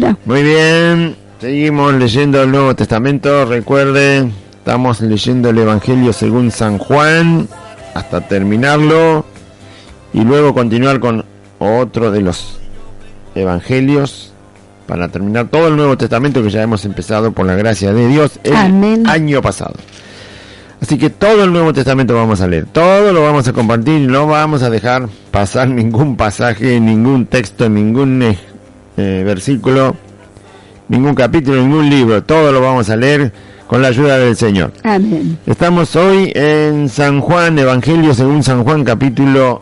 palabra. Muy bien, seguimos leyendo el Nuevo Testamento. Recuerde, estamos leyendo el Evangelio según San Juan hasta terminarlo y luego continuar con otro de los Evangelios para terminar todo el Nuevo Testamento que ya hemos empezado por la gracia de Dios el año pasado. Así que todo el Nuevo Testamento vamos a leer, todo lo vamos a compartir y no vamos a dejar pasar ningún pasaje, ningún texto, ningún versículo, ningún capítulo, ningún libro. Todo lo vamos a leer con la ayuda del Señor. Amén. Estamos hoy en San Juan, Evangelio según San Juan, capítulo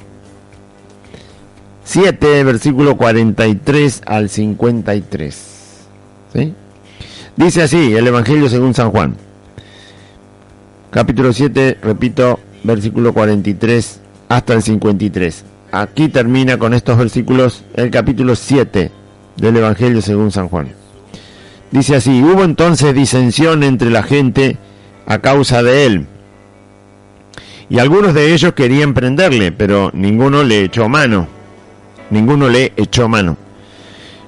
7, versículo 43 al 53. ¿Sí? Dice así el Evangelio según San Juan. Capítulo 7, repito, versículo 43 hasta el 53. Aquí termina con estos versículos el capítulo 7 del Evangelio según San Juan. Dice así: hubo entonces disensión entre la gente a causa de él, y algunos de ellos querían prenderle, pero ninguno le echó mano.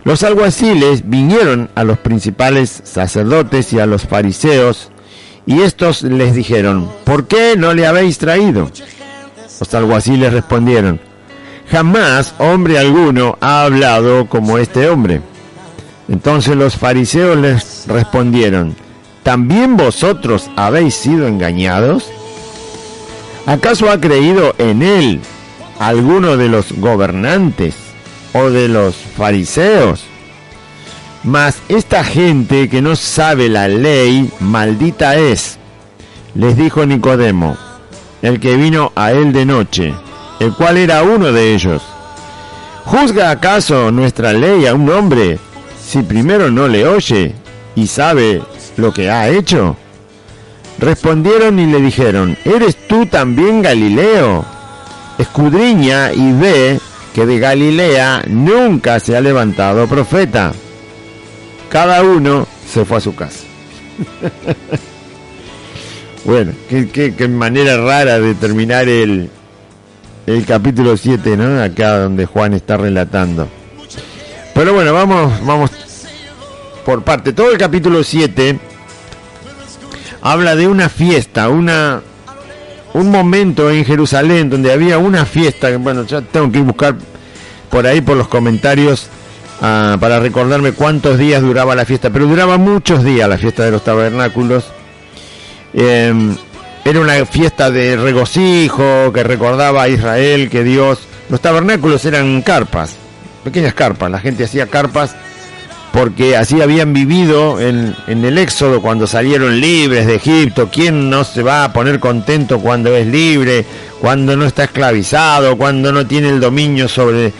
Los alguaciles vinieron a los principales sacerdotes y a los fariseos, y estos les dijeron: ¿por qué no le habéis traído? Los alguaciles respondieron: jamás hombre alguno ha hablado como este hombre. Entonces los fariseos les respondieron: ¿también vosotros habéis sido engañados? ¿Acaso ha creído en él alguno de los gobernantes o de los fariseos? Mas esta gente que no sabe la ley, maldita es. Les dijo Nicodemo, el que vino a él de noche, el cual era uno de ellos: ¿juzga acaso nuestra ley a un hombre si primero no le oye y sabe lo que ha hecho? Respondieron y le dijeron: ¿eres tú también Galileo? Escudriña y ve que de Galilea nunca se ha levantado profeta. Cada uno se fue a su casa. Bueno, qué manera rara de terminar el capítulo 7, ¿no? Acá donde Juan está relatando. Pero bueno, vamos por parte. Todo el capítulo 7 habla de una fiesta, un momento en Jerusalén donde había una fiesta. Bueno, ya tengo que buscar por ahí por los comentarios para recordarme cuántos días duraba la fiesta, pero duraba muchos días la fiesta de los tabernáculos. Era una fiesta de regocijo que recordaba a Israel que Dios... Los tabernáculos eran carpas, pequeñas carpas. La gente hacía carpas porque así habían vivido en el Éxodo cuando salieron libres de Egipto. ¿Quién no se va a poner contento cuando es libre, cuando no está esclavizado, cuando no tiene el dominio sobre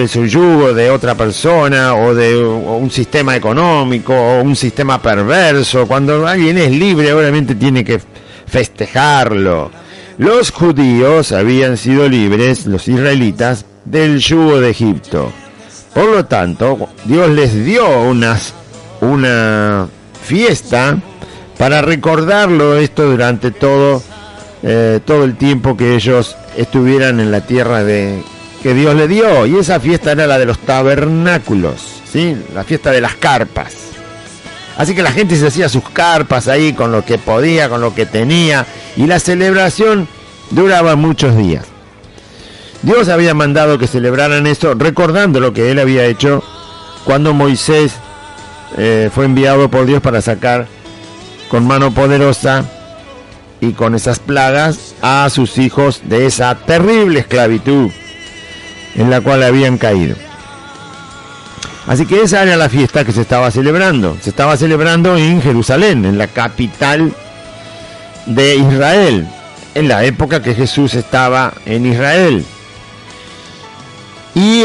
su yugo de otra persona o de un sistema económico o un sistema perverso? Cuando alguien es libre, obviamente tiene que festejarlo. Los judíos habían sido libres, los israelitas, del yugo de Egipto. Por lo tanto, Dios les dio una fiesta para recordarlo esto durante todo el tiempo que ellos estuvieran en la tierra que Dios le dio. Y esa fiesta era la de los tabernáculos, ¿sí? La fiesta de las carpas. Así que la gente se hacía sus carpas ahí con lo que podía, con lo que tenía, y la celebración duraba muchos días. Dios había mandado que celebraran eso, recordando lo que él había hecho cuando Moisés fue enviado por Dios para sacar con mano poderosa y con esas plagas a sus hijos de esa terrible esclavitud en la cual habían caído. Así que esa era la fiesta que se estaba celebrando. Se estaba celebrando en Jerusalén, en la capital de Israel, en la época que Jesús estaba en Israel. Y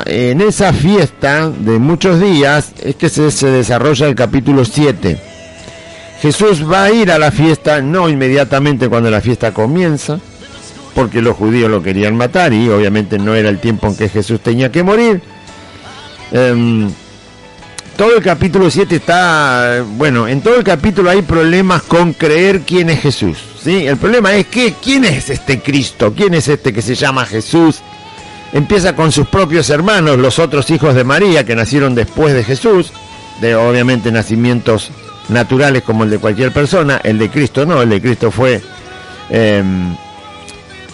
en esa fiesta de muchos días es que se desarrolla el capítulo 7. Jesús va a ir a la fiesta, no inmediatamente cuando la fiesta comienza, porque los judíos lo querían matar y obviamente no era el tiempo en que Jesús tenía que morir. Todo el capítulo 7 está... Bueno, en todo el capítulo hay problemas con creer quién es Jesús, ¿sí? El problema es quién es este Cristo, quién es este que se llama Jesús, empieza con sus propios hermanos, los otros hijos de María, que nacieron después de Jesús, de obviamente nacimientos naturales como el de cualquier persona. El de Cristo no, el de Cristo fue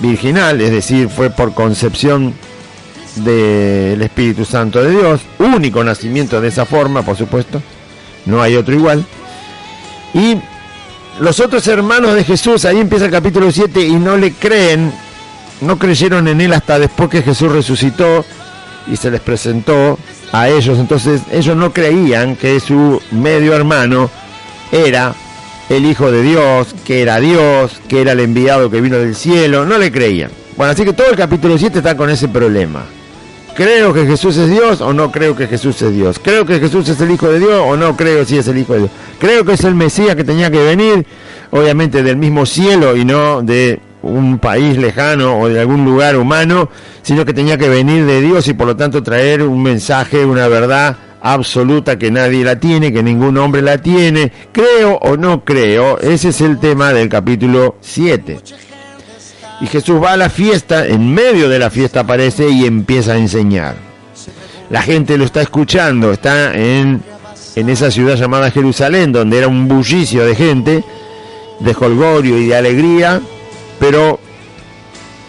virginal, es decir, fue por concepción del Espíritu Santo de Dios, único nacimiento de esa forma, por supuesto, no hay otro igual. Y los otros hermanos de Jesús, ahí empieza el capítulo 7, y no le creen, no creyeron en él hasta después que Jesús resucitó y se les presentó a ellos. Entonces ellos no creían que su medio hermano era el Hijo de Dios, que era el enviado que vino del cielo, no le creían. Bueno, así que todo el capítulo 7 está con ese problema. ¿Creo que Jesús es Dios o no creo que Jesús es Dios? ¿Creo que Jesús es el Hijo de Dios o no creo si es el Hijo de Dios? ¿Creo que es el Mesías que tenía que venir, obviamente del mismo cielo y no de un país lejano o de algún lugar humano, sino que tenía que venir de Dios y por lo tanto traer un mensaje, una verdad absoluta que nadie la tiene, que ningún hombre la tiene? ¿Creo o no creo? Ese es el tema del capítulo 7. Y Jesús va a la fiesta, en medio de la fiesta aparece y empieza a enseñar. La gente lo está escuchando, está en esa ciudad llamada Jerusalén, donde era un bullicio de gente, de jolgorio y de alegría, pero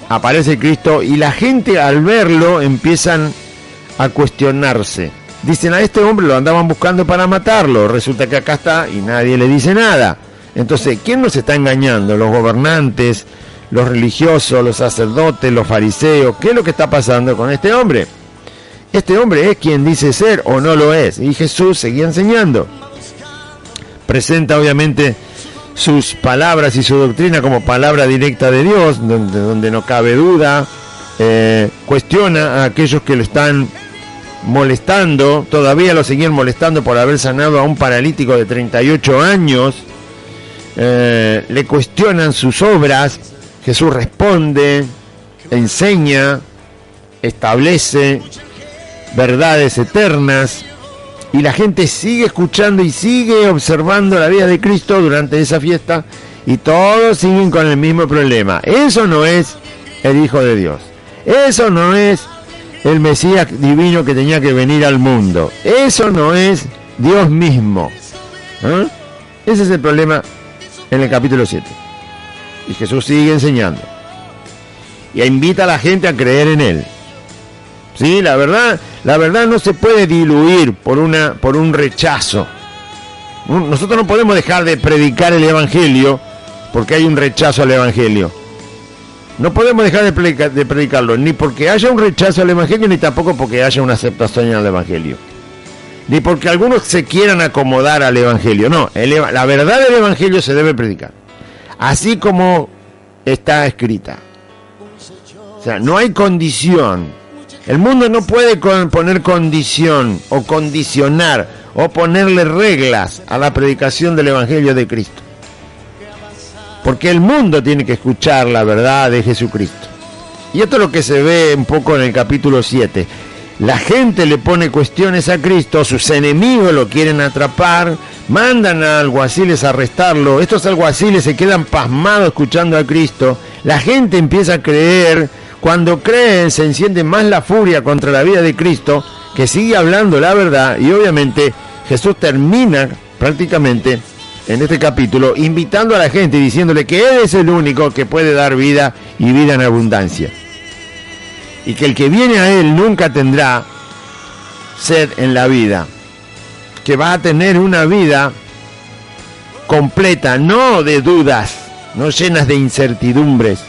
aparece Cristo y la gente al verlo empiezan a cuestionarse. Dicen, a este hombre lo andaban buscando para matarlo, resulta que acá está y nadie le dice nada. Entonces, ¿quién nos está engañando? ¿Los gobernantes, los religiosos, los sacerdotes, los fariseos? ¿Qué es lo que está pasando con este hombre? ¿Este hombre es quien dice ser o no lo es? Y Jesús seguía enseñando. Presenta obviamente sus palabras y su doctrina como palabra directa de Dios, donde no cabe duda. Cuestiona a aquellos que lo están molestando, todavía lo seguían molestando por haber sanado a un paralítico de 38 años. Le cuestionan sus obras. Jesús responde, enseña, establece verdades eternas, y la gente sigue escuchando y sigue observando la vida de Cristo durante esa fiesta, y todos siguen con el mismo problema. Eso no es el Hijo de Dios, eso no es el Mesías divino que tenía que venir al mundo, eso no es Dios mismo. Ese es el problema en el capítulo 7. Y Jesús sigue enseñando y invita a la gente a creer en él. Sí, la verdad no se puede diluir por un rechazo. Nosotros no podemos dejar de predicar el evangelio porque hay un rechazo al evangelio. No podemos dejar de predicarlo, ni porque haya un rechazo al evangelio, ni tampoco porque haya una aceptación al evangelio, ni porque algunos se quieran acomodar al evangelio. No, la verdad del evangelio se debe predicar así como está escrita. O sea, no hay condición. El mundo no puede poner condición o condicionar o ponerle reglas a la predicación del Evangelio de Cristo. Porque el mundo tiene que escuchar la verdad de Jesucristo. Y esto es lo que se ve un poco en el capítulo 7. La gente le pone cuestiones a Cristo, sus enemigos lo quieren atrapar, mandan a alguaciles a arrestarlo. Estos alguaciles se quedan pasmados escuchando a Cristo. La gente empieza a creer. Cuando creen, se enciende más la furia contra la vida de Cristo, que sigue hablando la verdad. Y obviamente Jesús termina prácticamente en este capítulo invitando a la gente y diciéndole que Él es el único que puede dar vida y vida en abundancia, y que el que viene a Él nunca tendrá sed en la vida, que va a tener una vida completa, no de dudas, no llenas de incertidumbres.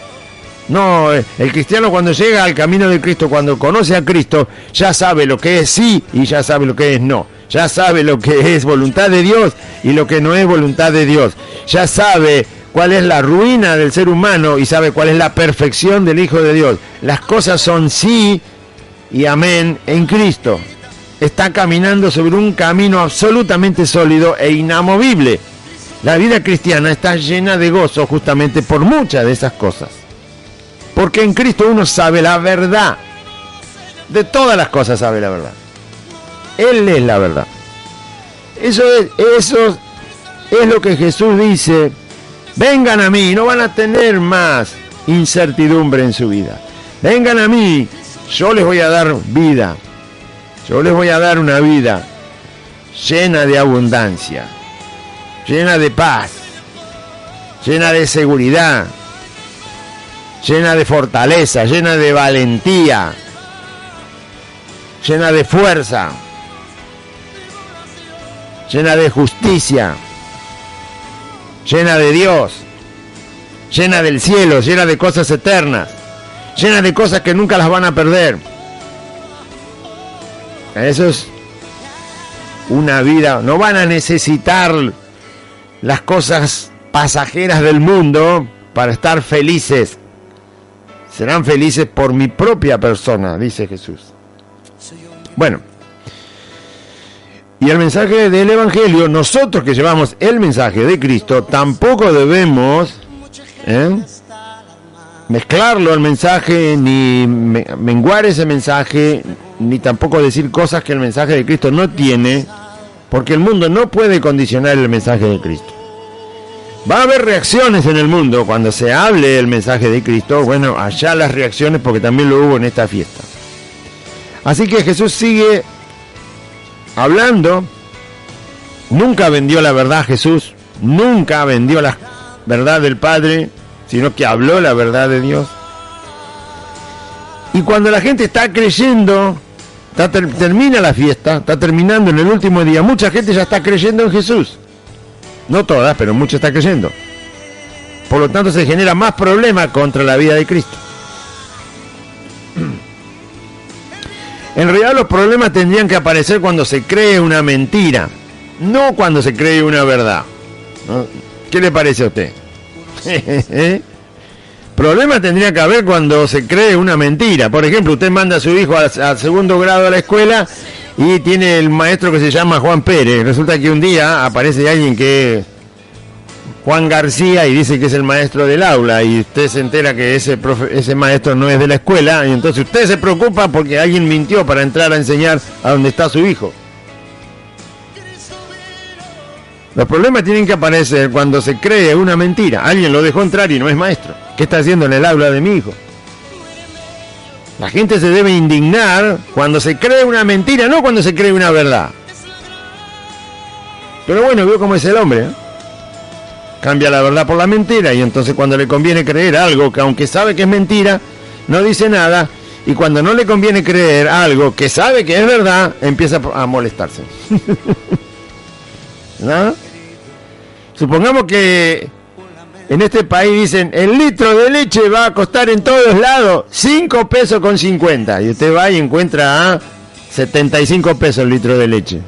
No, el cristiano cuando llega al camino de Cristo, cuando conoce a Cristo, ya sabe lo que es sí y ya sabe lo que es no. Ya sabe lo que es voluntad de Dios y lo que no es voluntad de Dios. Ya sabe cuál es la ruina del ser humano y sabe cuál es la perfección del Hijo de Dios. Las cosas son sí y amén en Cristo. Está caminando sobre un camino absolutamente sólido e inamovible. La vida cristiana está llena de gozo justamente por muchas de esas cosas. Porque en Cristo uno sabe la verdad. De todas las cosas sabe la verdad. Él es la verdad. Eso es lo que Jesús dice. Vengan a mí, no van a tener más incertidumbre en su vida. Vengan a mí, yo les voy a dar vida, yo les voy a dar una vida llena de abundancia, llena de paz, llena de seguridad, llena de fortaleza, llena de valentía, llena de fuerza, llena de justicia, llena de Dios, llena del cielo, llena de cosas eternas, llena de cosas que nunca las van a perder. Eso es una vida. No van a necesitar las cosas pasajeras del mundo para estar felices. Serán felices por mi propia persona, dice Jesús. Bueno, y el mensaje del Evangelio, nosotros que llevamos el mensaje de Cristo, tampoco debemos mezclarlo al mensaje, ni menguar ese mensaje, ni tampoco decir cosas que el mensaje de Cristo no tiene, porque el mundo no puede condicionar el mensaje de Cristo. Va a haber reacciones en el mundo cuando se hable el mensaje de Cristo. Bueno, allá las reacciones, porque también lo hubo en esta fiesta. Así que Jesús sigue hablando. Nunca vendió la verdad Jesús, nunca vendió la verdad del Padre, sino que habló la verdad de Dios. Y cuando la gente está creyendo, termina la fiesta, está terminando en el último día, mucha gente ya está creyendo en Jesús. No todas, pero mucha está creyendo. Por lo tanto se genera más problema contra la vida de Cristo. En realidad los problemas tendrían que aparecer cuando se cree una mentira, no cuando se cree una verdad. ¿No? ¿Qué le parece a usted? Problemas tendría que haber cuando se cree una mentira. Por ejemplo, usted manda a su hijo al segundo grado a la escuela y tiene el maestro que se llama Juan Pérez. Resulta que un día aparece alguien que es Juan García y dice que es el maestro del aula, y usted se entera que ese maestro no es de la escuela, y entonces usted se preocupa porque alguien mintió para entrar a enseñar a donde está su hijo. Los problemas tienen que aparecer cuando se cree una mentira. Alguien lo dejó entrar y no es maestro. ¿Qué está haciendo en el aula de mi hijo? La gente se debe indignar cuando se cree una mentira, no cuando se cree una verdad. Pero bueno, veo cómo es el hombre, ¿eh? Cambia la verdad por la mentira, y entonces cuando le conviene creer algo que aunque sabe que es mentira, no dice nada, y cuando no le conviene creer algo que sabe que es verdad, empieza a molestarse. ¿No? Supongamos que en este país dicen el litro de leche va a costar en todos lados 5 pesos con 50, y usted va y encuentra a 75 pesos el litro de leche.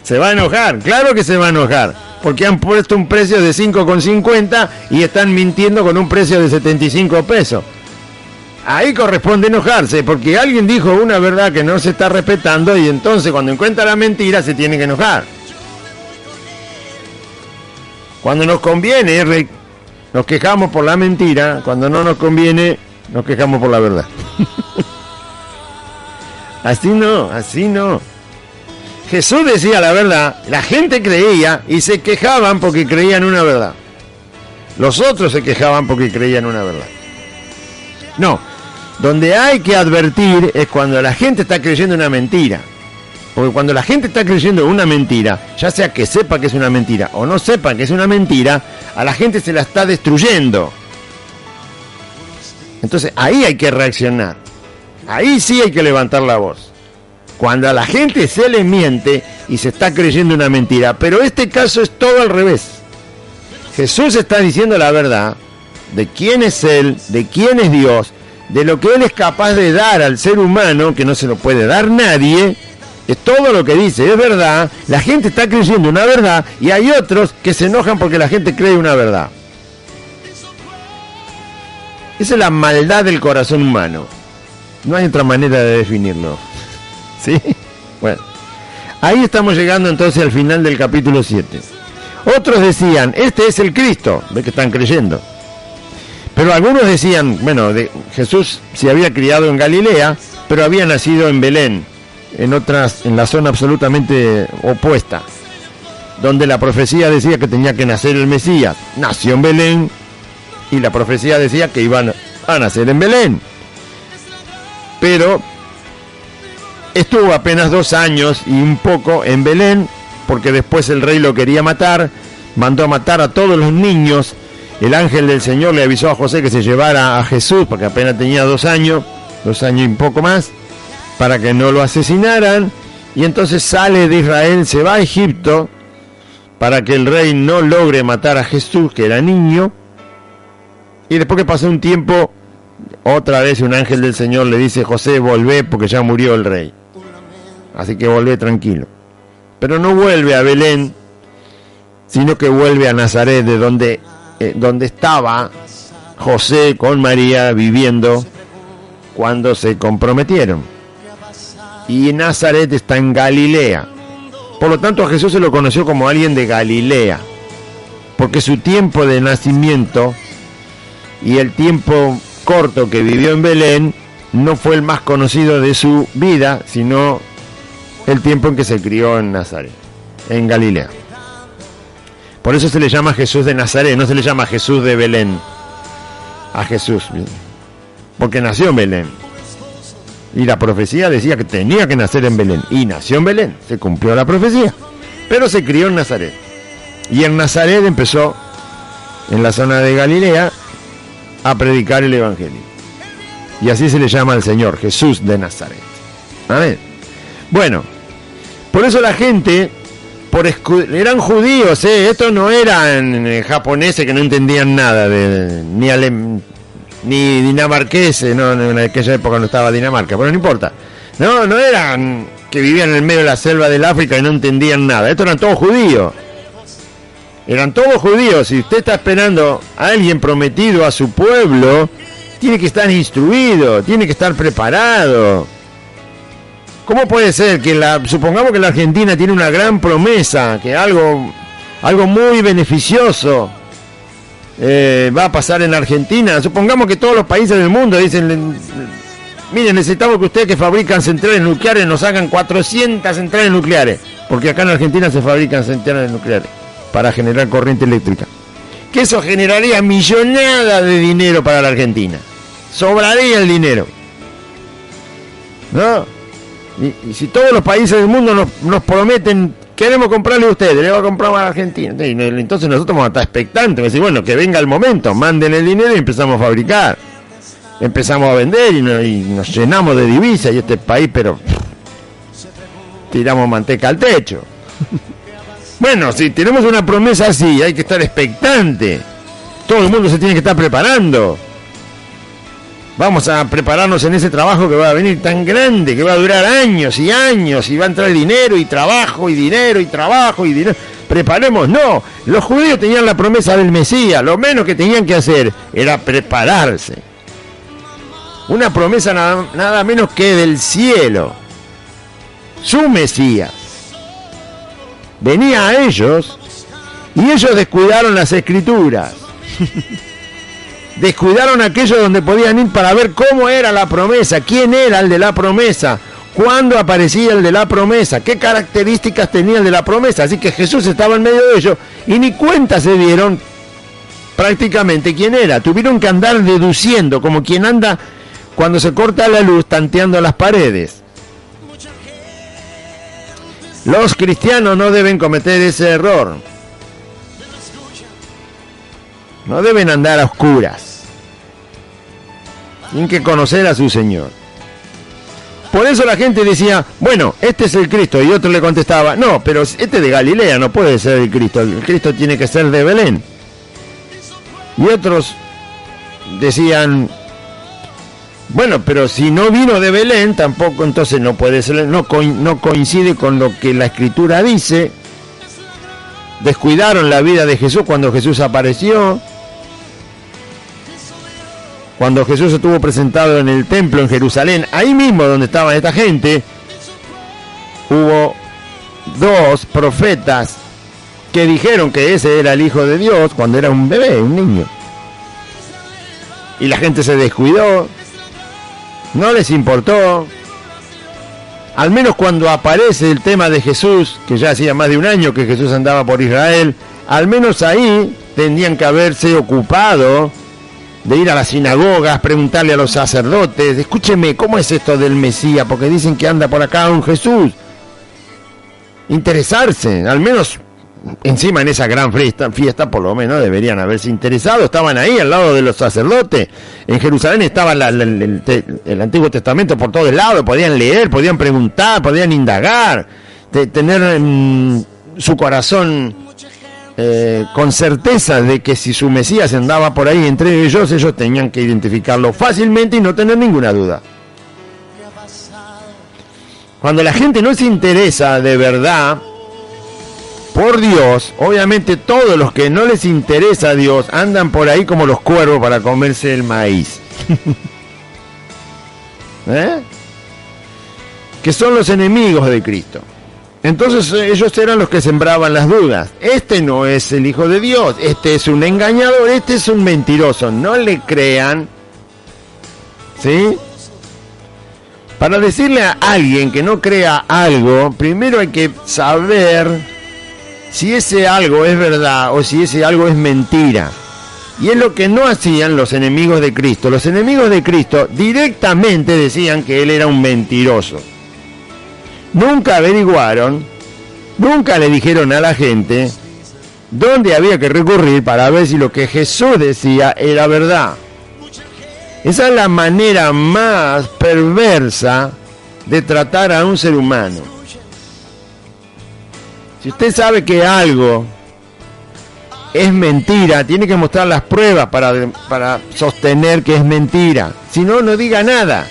Se va a enojar, claro que se va a enojar, porque han puesto un precio de 5,50 y están mintiendo con un precio de 75 pesos. Ahí corresponde enojarse, porque alguien dijo una verdad que no se está respetando, y entonces cuando encuentra la mentira se tiene que enojar. Cuando nos conviene, nos quejamos por la mentira; cuando no nos conviene, nos quejamos por la verdad. Así no. Jesús decía la verdad, la gente creía y se quejaban porque creían una verdad. Los otros se quejaban porque creían una verdad. No, donde hay que advertir es cuando la gente está creyendo una mentira. Porque cuando la gente está creyendo una mentira, ya sea que sepa que es una mentira o no sepa que es una mentira, a la gente se la está destruyendo. Entonces ahí hay que reaccionar. Ahí sí hay que levantar la voz. Cuando a la gente se le miente y se está creyendo una mentira. Pero este caso es todo al revés. Jesús está diciendo la verdad de quién es Él, de quién es Dios, de lo que Él es capaz de dar al ser humano, que no se lo puede dar nadie. Es todo lo que dice, es verdad. La gente está creyendo una verdad, y hay otros que se enojan porque la gente cree una verdad. Esa es la maldad del corazón humano. No hay otra manera de definirlo. ¿Sí? Bueno, ahí estamos llegando entonces al final del capítulo 7. Otros decían, este es el Cristo. Ve que están creyendo. Pero algunos decían, bueno, Jesús se había criado en Galilea, pero había nacido en Belén, en la zona absolutamente opuesta, donde la profecía decía que tenía que nacer el Mesías. Nació en Belén, y la profecía decía que iban a nacer en Belén. Pero estuvo apenas 2 años y un poco en Belén, porque después el rey lo quería matar, mandó a matar a todos los niños. El ángel del Señor le avisó a José que se llevara a Jesús, porque apenas tenía 2 años y un poco más, para que no lo asesinaran. Y entonces sale de Israel, se va a Egipto, para que el rey no logre matar a Jesús, que era niño. Y después que pasó un tiempo, otra vez un ángel del Señor le dice: José, volvé porque ya murió el rey. Así que volvé tranquilo. Pero no vuelve a Belén, sino que vuelve a Nazaret, de donde estaba José con María viviendo cuando se comprometieron. Y Nazaret está en Galilea. Por lo tanto, a Jesús se lo conoció como alguien de Galilea, porque su tiempo de nacimiento y el tiempo corto que vivió en Belén no fue el más conocido de su vida, sino el tiempo en que se crió en Nazaret, en Galilea. Por eso se le llama Jesús de Nazaret, no se le llama Jesús de Belén. A Jesús, porque nació en Belén. Y la profecía decía que tenía que nacer en Belén. Y nació en Belén, se cumplió la profecía. Pero se crió en Nazaret. Y en Nazaret empezó, en la zona de Galilea, a predicar el Evangelio. Y así se le llama al Señor, Jesús de Nazaret. Amén. Bueno, por eso la gente, eran judíos, estos no eran japoneses que no entendían nada, ni dinamarqueses, no, en aquella época no estaba Dinamarca, pero no importa. No eran que vivían en el medio de la selva del África y no entendían nada. Estos eran todos judíos. Eran todos judíos. Si usted está esperando a alguien prometido a su pueblo, tiene que estar instruido, tiene que estar preparado. ¿Cómo puede ser que supongamos que la Argentina tiene una gran promesa, que algo muy beneficioso va a pasar en Argentina? Supongamos que todos los países del mundo dicen: miren, necesitamos que ustedes que fabrican centrales nucleares nos hagan 400 centrales nucleares, porque acá en Argentina se fabrican centrales nucleares para generar corriente eléctrica. Que eso generaría millonadas de dinero para la Argentina. Sobraría el dinero, ¿no? Y si todos los países del mundo nos prometen: queremos comprarle a ustedes, le va a comprar a la Argentina. Entonces nosotros vamos a estar expectantes, decir: bueno, que venga el momento, manden el dinero y empezamos a fabricar. Empezamos a vender y nos llenamos de divisas, y este país, pero tiramos manteca al techo. Bueno, si tenemos una promesa así, hay que estar expectante. Todo el mundo se tiene que estar preparando. Vamos a prepararnos en ese trabajo que va a venir tan grande, que va a durar años y años, y va a entrar dinero y trabajo y dinero y trabajo y dinero. Preparemos, no. Los judíos tenían la promesa del Mesías, lo menos que tenían que hacer era prepararse. Una promesa nada menos que del cielo. Su Mesías venía a ellos y ellos descuidaron las Escrituras. Descuidaron aquello donde podían ir para ver cómo era la promesa, quién era el de la promesa, cuándo aparecía el de la promesa, qué características tenía el de la promesa. Así que Jesús estaba en medio de ellos y ni cuenta se dieron prácticamente quién era. Tuvieron que andar deduciendo, como quien anda cuando se corta la luz tanteando las paredes. Los cristianos no deben cometer ese error. No deben andar a oscuras. Tienen que conocer a su Señor. Por eso la gente decía: bueno, este es el Cristo. Y otro le contestaba: no, pero este de Galilea no puede ser el Cristo. El Cristo tiene que ser de Belén. Y otros decían: bueno, pero si no vino de Belén, tampoco, entonces no puede ser, no coincide con lo que la Escritura dice. Descuidaron la vida de Jesús cuando Jesús apareció. Cuando Jesús estuvo presentado en el templo en Jerusalén, ahí mismo donde estaba esta gente, hubo 2 profetas que dijeron que ese era el Hijo de Dios cuando era un bebé, un niño. Y la gente se descuidó, no les importó. Al menos cuando aparece el tema de Jesús, que ya hacía más de un año que Jesús andaba por Israel, al menos ahí tendrían que haberse ocupado de ir a las sinagogas, preguntarle a los sacerdotes, escúcheme, ¿cómo es esto del Mesías? Porque dicen que anda por acá un Jesús. Interesarse, al menos encima en esa gran fiesta por lo menos deberían haberse interesado. Estaban ahí al lado de los sacerdotes. En Jerusalén estaba el Antiguo Testamento por todos lados, podían leer, podían preguntar, podían indagar, tener su corazón con certeza de que si su Mesías andaba por ahí entre ellos tenían que identificarlo fácilmente y no tener ninguna duda. Cuando la gente no se interesa de verdad por Dios, obviamente todos los que no les interesa a Dios andan por ahí como los cuervos para comerse el maíz. Que son los enemigos de Cristo. Entonces ellos eran los que sembraban las dudas. Este no es el Hijo de Dios, este es un engañador, este es un mentiroso. No le crean. ¿Sí? Para decirle a alguien que no crea algo, primero hay que saber si ese algo es verdad o si ese algo es mentira. Y es lo que no hacían los enemigos de Cristo. Los enemigos de Cristo directamente decían que él era un mentiroso. Nunca averiguaron, nunca le dijeron a la gente dónde había que recurrir para ver si lo que Jesús decía era verdad. Esa es la manera más perversa de tratar a un ser humano. Si usted sabe que algo es mentira, tiene que mostrar las pruebas para sostener que es mentira. Si no, no diga nada.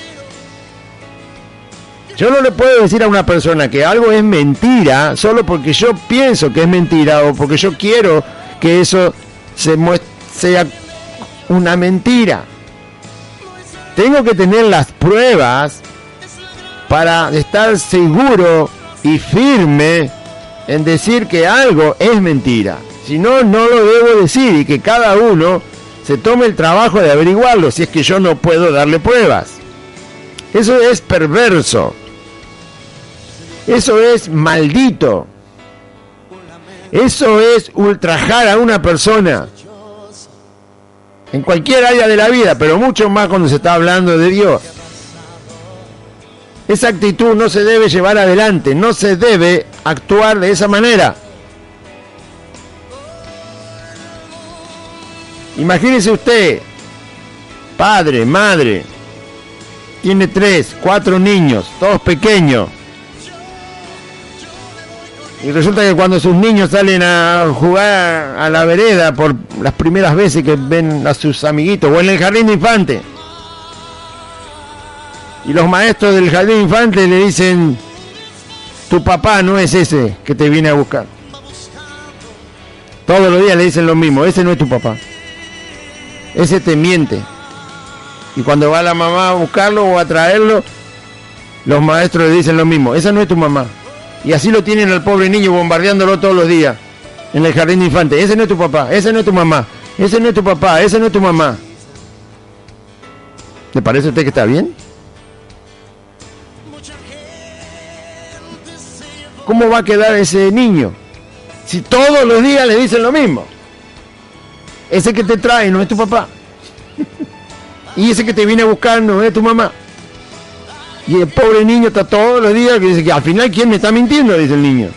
Yo no le puedo decir a una persona que algo es mentira solo porque yo pienso que es mentira o porque yo quiero que eso sea una mentira. Tengo que tener las pruebas para estar seguro y firme en decir que algo es mentira. Si no, no lo debo decir y que cada uno se tome el trabajo de averiguarlo si es que yo no puedo darle pruebas. Eso es perverso. Eso es maldito. Eso es ultrajar a una persona. En cualquier área de la vida, pero mucho más cuando se está hablando de Dios. Esa actitud no se debe llevar adelante, no se debe actuar de esa manera. Imagínese usted, padre, madre, tiene 3, 4 niños, todos pequeños. Y resulta que cuando sus niños salen a jugar a la vereda por las primeras veces que ven a sus amiguitos, o en el jardín de infantes, y los maestros del jardín de infantes le dicen: tu papá no es ese que te viene a buscar. Todos los días le dicen lo mismo: ese no es tu papá, ese te miente. Y cuando va la mamá a buscarlo o a traerlo, los maestros le dicen lo mismo: esa no es tu mamá. Y así lo tienen al pobre niño bombardeándolo todos los días en el jardín de infantes: ese no es tu papá, ese no es tu mamá, ese no es tu papá, ese no es tu mamá. ¿Le parece a usted que está bien? ¿Cómo va a quedar ese niño si todos los días le dicen lo mismo? Ese que te trae no es tu papá, y ese que te viene a buscar no es tu mamá. Y el pobre niño está todos los días que dice que al final ¿quién me está mintiendo?, dice el niño.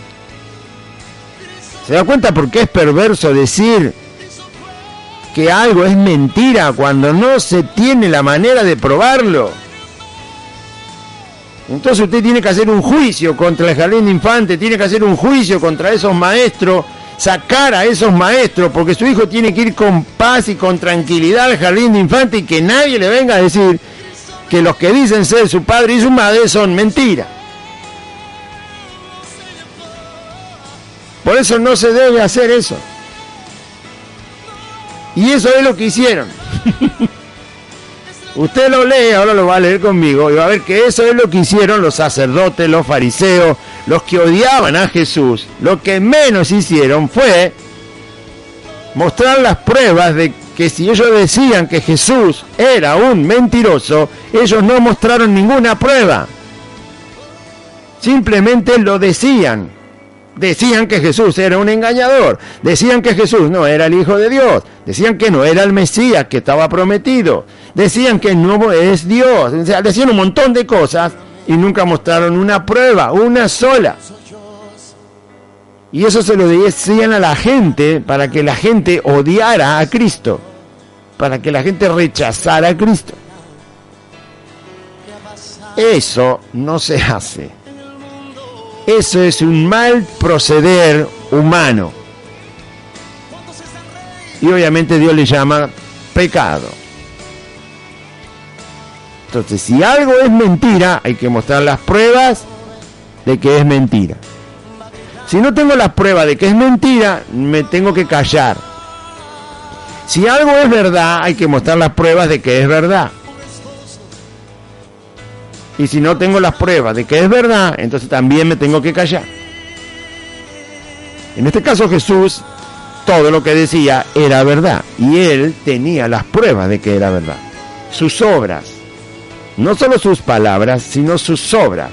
¿Se da cuenta por qué es perverso decir que algo es mentira cuando no se tiene la manera de probarlo? Entonces usted tiene que hacer un juicio contra el jardín de infantes, tiene que hacer un juicio contra esos maestros, sacar a esos maestros, porque su hijo tiene que ir con paz y con tranquilidad al jardín de infantes y que nadie le venga a decir que los que dicen ser su padre y su madre son mentiras. Por eso no se debe hacer eso. Y eso es lo que hicieron. Usted lo lee, ahora lo va a leer conmigo, y va a ver que eso es lo que hicieron los sacerdotes, los fariseos, los que odiaban a Jesús. Lo que menos hicieron fue mostrar las pruebas de que si ellos decían que Jesús era un mentiroso, ellos no mostraron ninguna prueba. Simplemente lo decían. Decían que Jesús era un engañador, decían que Jesús no era el Hijo de Dios, decían que no era el Mesías que estaba prometido, decían que no es Dios, o sea, decían un montón de cosas y nunca mostraron una prueba, una sola. Y eso se lo decían a la gente para que la gente odiara a Cristo, para que la gente rechazara a Cristo. Eso no se hace. Eso es un mal proceder humano. Y obviamente Dios le llama pecado. Entonces, si algo es mentira, hay que mostrar las pruebas de que es mentira. Si no tengo las pruebas de que es mentira, me tengo que callar. Si algo es verdad, hay que mostrar las pruebas de que es verdad. Y si no tengo las pruebas de que es verdad, entonces también me tengo que callar. En este caso Jesús, todo lo que decía era verdad. Y él tenía las pruebas de que era verdad. Sus obras, no solo sus palabras, sino sus obras,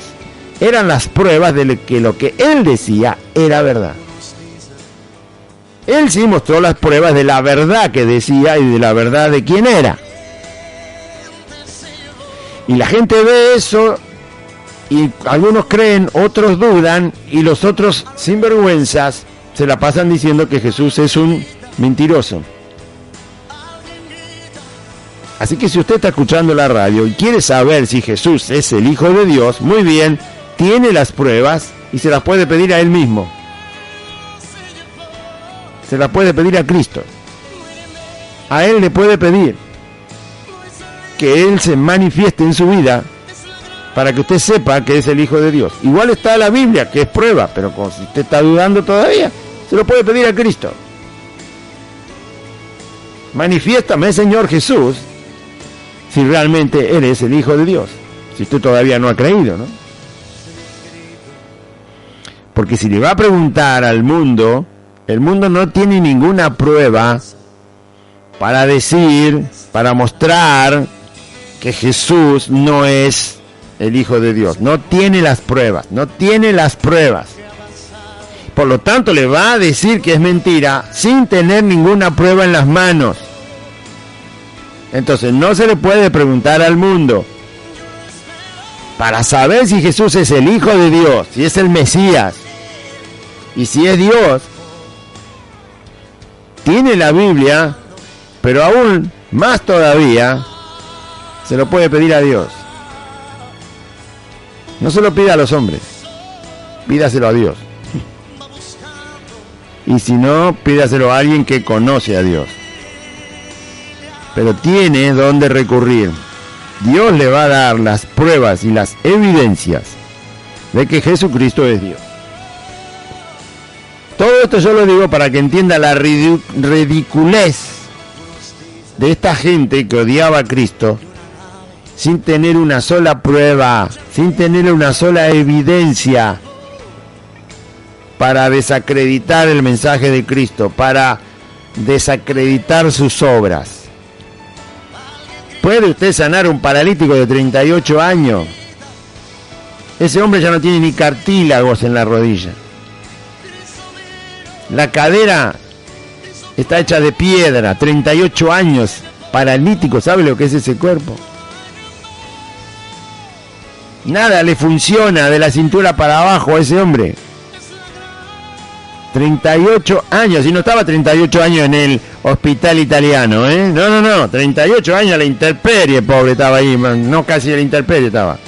eran las pruebas de que lo que él decía era verdad. Él sí mostró las pruebas de la verdad que decía y de la verdad de quién era. Y la gente ve eso y algunos creen, otros dudan y los otros sinvergüenzas se la pasan diciendo que Jesús es un mentiroso. Así que si usted está escuchando la radio y quiere saber si Jesús es el Hijo de Dios, muy bien, tiene las pruebas y se las puede pedir a Él mismo. Se las puede pedir a Cristo. A Él le puede pedir que Él se manifieste en su vida para que usted sepa que es el Hijo de Dios. Igual está la Biblia, que es prueba, pero si usted está dudando todavía, se lo puede pedir a Cristo. Manifiéstame, Señor Jesús, si realmente eres el Hijo de Dios. Si usted todavía no ha creído, ¿no? Porque si le va a preguntar al mundo, el mundo no tiene ninguna prueba para decir, para mostrar que Jesús no es el Hijo de Dios. No tiene las pruebas, no tiene las pruebas. Por lo tanto, le va a decir que es mentira sin tener ninguna prueba en las manos. Entonces, no se le puede preguntar al mundo para saber si Jesús es el Hijo de Dios, si es el Mesías, y si es Dios. Tiene la Biblia, pero aún más todavía, se lo puede pedir a Dios. No se lo pida a los hombres, pídaselo a Dios. Y si no, pídaselo a alguien que conoce a Dios. Pero tiene donde recurrir. Dios le va a dar las pruebas y las evidencias de que Jesucristo es Dios. Todo esto yo lo digo para que entienda la ridiculez de esta gente que odiaba a Cristo sin tener una sola prueba, sin tener una sola evidencia para desacreditar el mensaje de Cristo, para desacreditar sus obras. ¿Puede usted sanar a un paralítico de 38 años? Ese hombre ya no tiene ni cartílagos en la rodilla. La cadera está hecha de piedra, 38 años, paralítico, ¿sabe lo que es ese cuerpo? Nada le funciona de la cintura para abajo a ese hombre. 38 años, y no estaba 38 años en el hospital italiano, ¿eh? No, 38 años a la intemperie, pobre, estaba ahí, no casi a la intemperie estaba.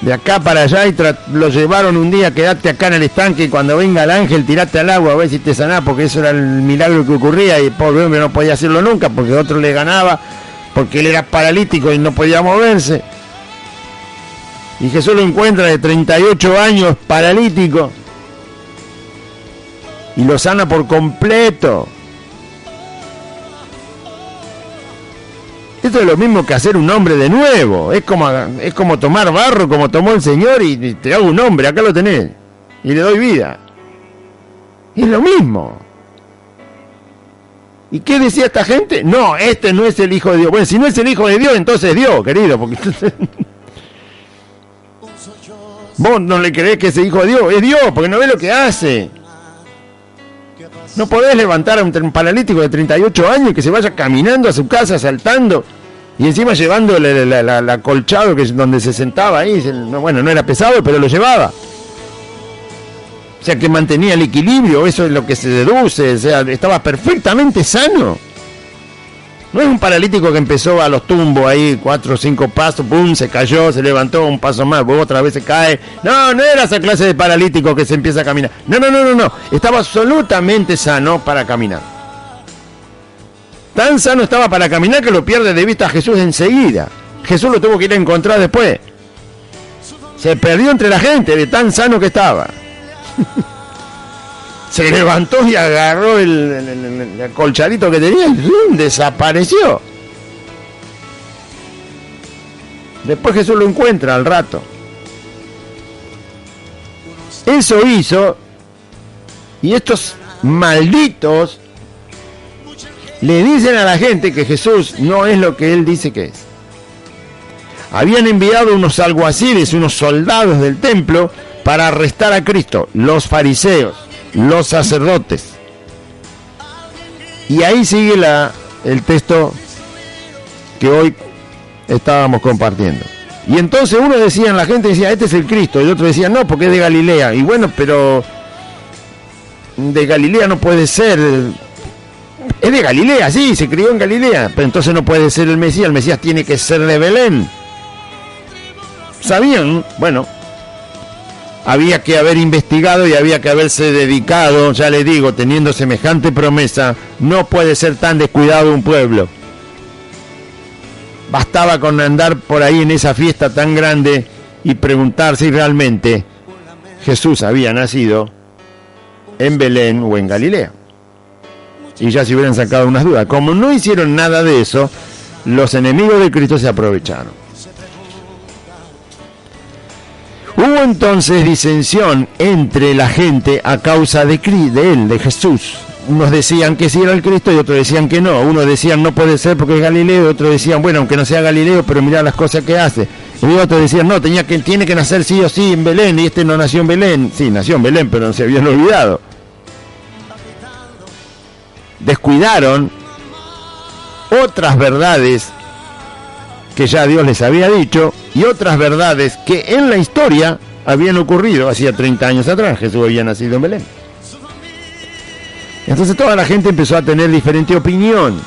De acá para allá y lo llevaron un día, quedate acá en el estanque y cuando venga el ángel tirate al agua a ver si te sanás, porque eso era el milagro que ocurría y el pobre hombre no podía hacerlo nunca porque otro le ganaba, porque él era paralítico y no podía moverse. Y Jesús lo encuentra de 38 años paralítico y lo sana por completo. Esto es lo mismo que hacer un hombre de nuevo. Es como tomar barro, como tomó el Señor, y te hago un hombre, acá lo tenés, y le doy vida. Es lo mismo. ¿Y qué decía esta gente? No, este no es el Hijo de Dios. Bueno, si no es el Hijo de Dios, entonces es Dios, querido. Porque Vos no le creés que ese hijo de Dios, es Dios, porque no ves lo que hace. No podés levantar a un paralítico de 38 años que se vaya caminando a su casa, saltando, y encima llevándole el acolchado que es donde se sentaba ahí. Bueno, no era pesado, pero lo llevaba. O sea, que mantenía el equilibrio, eso es lo que se deduce. O sea, estaba perfectamente sano. No es un paralítico que empezó a los tumbos ahí, 4 o 5 pasos, pum, se cayó, se levantó, un paso más, otra vez se cae. No era esa clase de paralítico que se empieza a caminar. No. Estaba absolutamente sano para caminar. Tan sano estaba para caminar que lo pierde de vista a Jesús enseguida. Jesús lo tuvo que ir a encontrar después. Se perdió entre la gente de tan sano que estaba. Se levantó y agarró el colchadito que tenía y desapareció. Después Jesús lo encuentra al rato. Eso hizo, y estos malditos le dicen a la gente que Jesús no es lo que él dice que es. Habían enviado unos alguaciles, unos soldados del templo, para arrestar a Cristo, los fariseos, los sacerdotes. Y ahí sigue el texto que hoy estábamos compartiendo. Y entonces uno decía, la gente decía, este es el Cristo, y el otro decía, no, porque es de Galilea. Y bueno, pero de Galilea no puede ser. Es de Galilea, sí, se crió en Galilea, pero entonces no puede ser el Mesías tiene que ser de Belén. ¿Sabían? Bueno, había que haber investigado y había que haberse dedicado, ya les digo, teniendo semejante promesa, no puede ser tan descuidado un pueblo. Bastaba con andar por ahí en esa fiesta tan grande y preguntar si realmente Jesús había nacido en Belén o en Galilea. Y ya se hubieran sacado unas dudas. Como no hicieron nada de eso, los enemigos de Cristo se aprovecharon. Hubo entonces disensión entre la gente a causa de él, de Jesús. Unos decían que sí era el Cristo y otros decían que no. Unos decían no puede ser porque es Galileo, y otros decían, bueno, aunque no sea Galileo, pero mirá las cosas que hace. Y otros decían, no, tiene que nacer sí o sí en Belén, y este no nació en Belén. Sí, nació en Belén, pero no se habían olvidado. Descuidaron otras verdades que ya Dios les había dicho, y otras verdades que en la historia habían ocurrido hacía 30 años atrás. Jesús había nacido en Belén. Entonces toda la gente empezó a tener diferente opinión.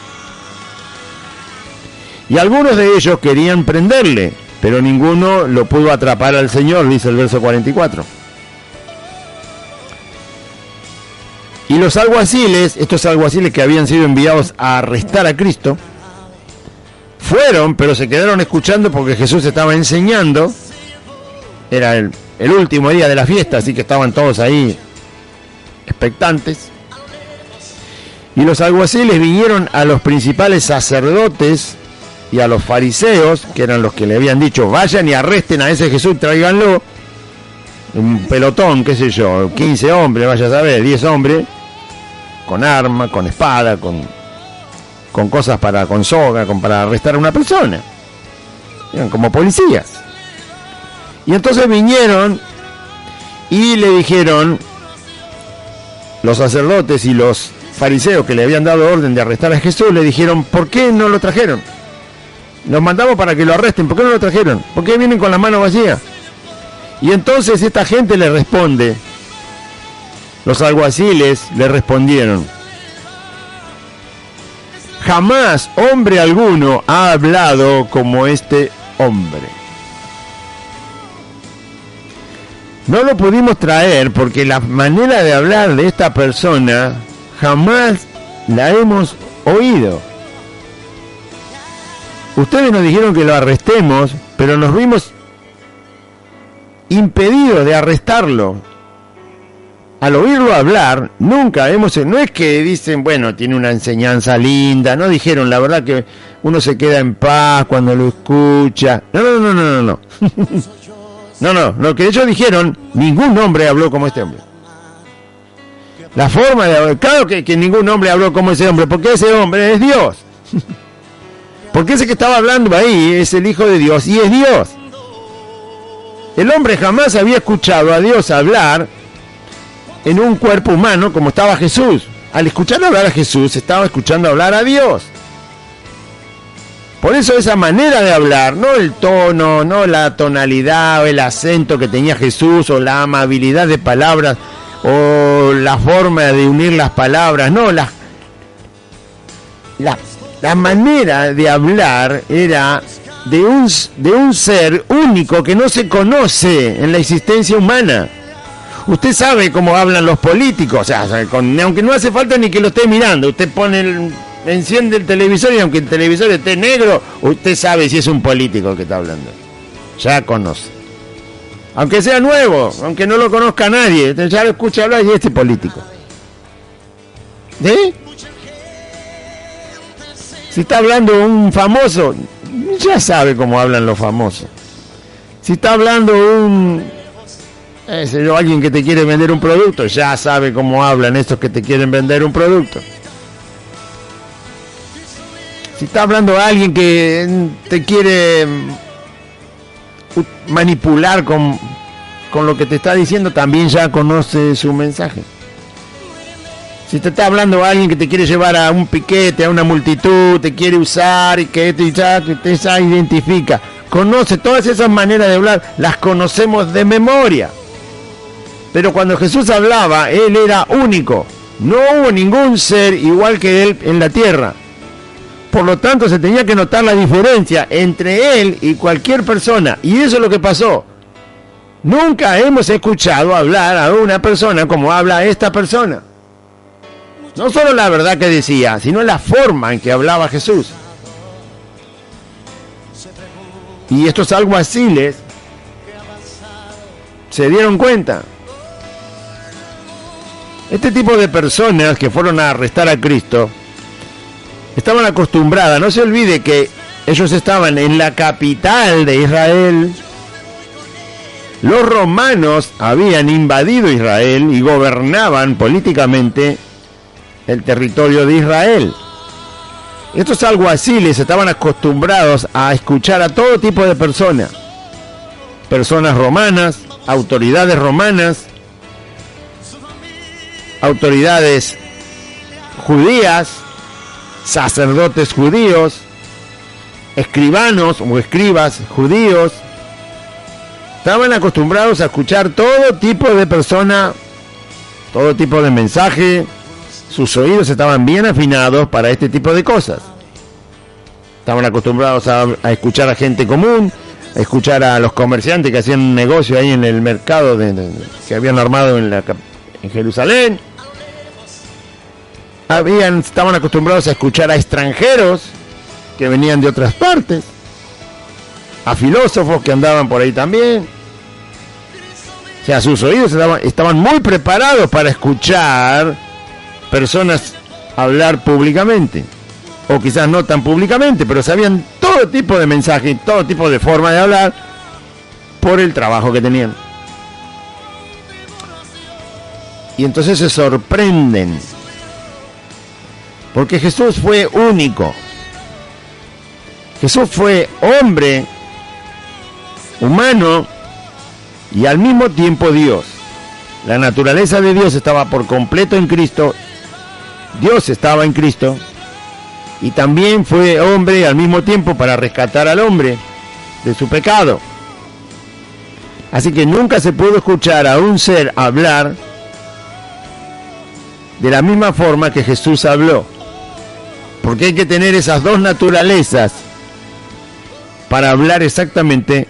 Y algunos de ellos querían prenderle, pero ninguno lo pudo atrapar al Señor, dice el verso 44. Y los alguaciles, estos alguaciles que habían sido enviados a arrestar a Cristo, fueron, pero se quedaron escuchando porque Jesús estaba enseñando. Era el último día de la fiesta, así que estaban todos ahí expectantes. Y los alguaciles vinieron a los principales sacerdotes y a los fariseos, que eran los que le habían dicho, vayan y arresten a ese Jesús, tráiganlo. Un pelotón, qué sé yo, 15 hombres, vaya a saber, 10 hombres, con arma, con espada, con cosas con soga, para arrestar a una persona. Eran como policías. Y entonces vinieron y le dijeron, los sacerdotes y los fariseos que le habían dado orden de arrestar a Jesús, le dijeron, ¿por qué no lo trajeron? Los mandamos para que lo arresten, ¿por qué no lo trajeron? ¿Por qué vienen con las manos vacías? Y entonces esta gente le responde, los alguaciles le respondieron, jamás hombre alguno ha hablado como este hombre. No lo pudimos traer porque la manera de hablar de esta persona jamás la hemos oído. Ustedes nos dijeron que lo arrestemos, pero nos vimos impedidos de arrestarlo. Al oírlo hablar, no es que dicen, bueno, tiene una enseñanza linda, no dijeron, la verdad que uno se queda en paz cuando lo escucha. No. No, lo que ellos dijeron, ningún hombre habló como este hombre. La forma de hablar, claro que ningún hombre habló como ese hombre, porque ese hombre es Dios. Porque ese que estaba hablando ahí es el Hijo de Dios y es Dios. El hombre jamás había escuchado a Dios hablar en un cuerpo humano como estaba Jesús. Al escuchar hablar a Jesús, estaba escuchando hablar a Dios. Por eso esa manera de hablar, no el tono, no la tonalidad o el acento que tenía Jesús, o la amabilidad de palabras, o la forma de unir las palabras, no, la manera de hablar era de un ser único que no se conoce en la existencia humana. Usted sabe cómo hablan los políticos, o sea, aunque no hace falta ni que lo esté mirando, usted enciende el televisor y aunque el televisor esté negro, usted sabe si es un político que está hablando. Ya conoce. Aunque sea nuevo, aunque no lo conozca nadie, usted ya lo escucha hablar y este político. ¿Sí? Si está hablando un famoso, ya sabe cómo hablan los famosos. Si está hablando alguien que te quiere vender un producto, ya sabe cómo hablan estos que te quieren vender un producto. Si está hablando alguien que te quiere manipular con lo que te está diciendo, también ya conoce su mensaje. Si te está hablando alguien que te quiere llevar a un piquete, a una multitud, te quiere usar y que te ya identifica, conoce todas esas maneras de hablar, las conocemos de memoria. Pero cuando Jesús hablaba, Él era único. No hubo ningún ser igual que Él en la tierra. Por lo tanto, se tenía que notar la diferencia entre Él y cualquier persona. Y eso es lo que pasó. Nunca hemos escuchado hablar a una persona como habla esta persona. No solo la verdad que decía, sino la forma en que hablaba Jesús. Y estos alguaciles se dieron cuenta. Este tipo de personas que fueron a arrestar a Cristo estaban acostumbradas, no se olvide que ellos estaban en la capital de Israel. Los romanos habían invadido Israel y gobernaban políticamente el territorio de Israel. Estos alguaciles estaban acostumbrados a escuchar a todo tipo de personas. Personas romanas, autoridades romanas, autoridades judías, sacerdotes judíos, escribanos o escribas judíos. Estaban acostumbrados a escuchar todo tipo de persona, todo tipo de mensaje. Sus oídos estaban bien afinados para este tipo de cosas. Estaban acostumbrados a escuchar a gente común, a escuchar a los comerciantes que hacían un negocio ahí en el mercado que habían armado en Jerusalén. Estaban acostumbrados a escuchar a extranjeros que venían de otras partes, a filósofos que andaban por ahí también. O sea, sus oídos estaban muy preparados para escuchar personas hablar públicamente, o quizás no tan públicamente, pero sabían todo tipo de mensajes, todo tipo de forma de hablar por el trabajo que tenían. Y entonces se sorprenden, porque Jesús fue único. Jesús fue hombre, humano y al mismo tiempo Dios. La naturaleza de Dios estaba por completo en Cristo. Dios estaba en Cristo. Y también fue hombre al mismo tiempo para rescatar al hombre de su pecado. Así que nunca se pudo escuchar a un ser hablar de la misma forma que Jesús habló. Porque hay que tener esas dos naturalezas para hablar exactamente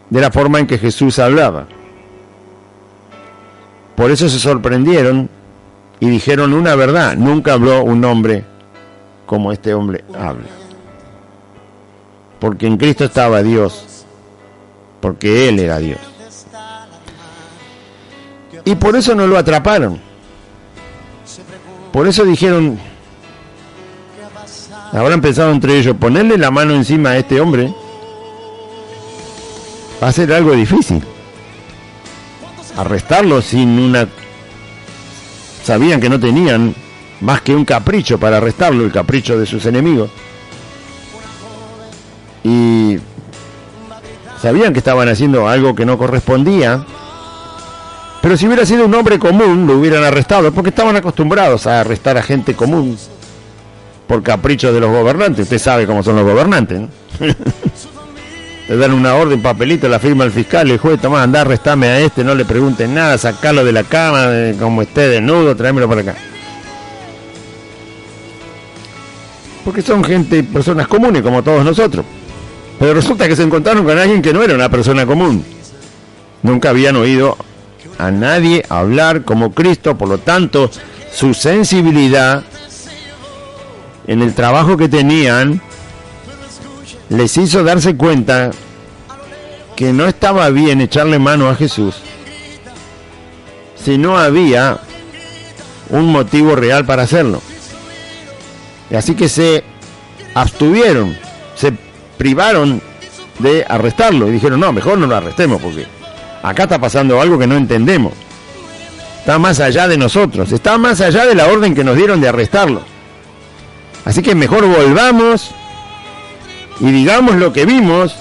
de la forma en que Jesús hablaba. Por eso se sorprendieron y dijeron una verdad: nunca habló un hombre como este hombre habla. Porque en Cristo estaba Dios, porque Él era Dios. Y por eso no lo atraparon. Por eso dijeron, habrán pensado entre ellos, ponerle la mano encima a este hombre va a ser algo difícil. Arrestarlo sin una... Sabían que no tenían más que un capricho para arrestarlo, el capricho de sus enemigos. Y sabían que estaban haciendo algo que no correspondía. Pero si hubiera sido un hombre común, lo hubieran arrestado, porque estaban acostumbrados a arrestar a gente común por caprichos de los gobernantes. Usted sabe cómo son los gobernantes, ¿no? Le dan una orden, papelito, la firma el fiscal, el juez, tomá, andá, arrestame a este, no le pregunten nada, sacalo de la cama, como esté desnudo, tráemelo para acá. Porque son personas comunes como todos nosotros. Pero resulta que se encontraron con alguien que no era una persona común. Nunca habían oído a nadie hablar como Cristo, por lo tanto, su sensibilidad en el trabajo que tenían les hizo darse cuenta que no estaba bien echarle mano a Jesús si no había un motivo real para hacerlo. Y así que se abstuvieron, se privaron de arrestarlo y dijeron, no, mejor no lo arrestemos porque acá está pasando algo que no entendemos. Está más allá de nosotros, está más allá de la orden que nos dieron de arrestarlo. Así que mejor volvamos y digamos lo que vimos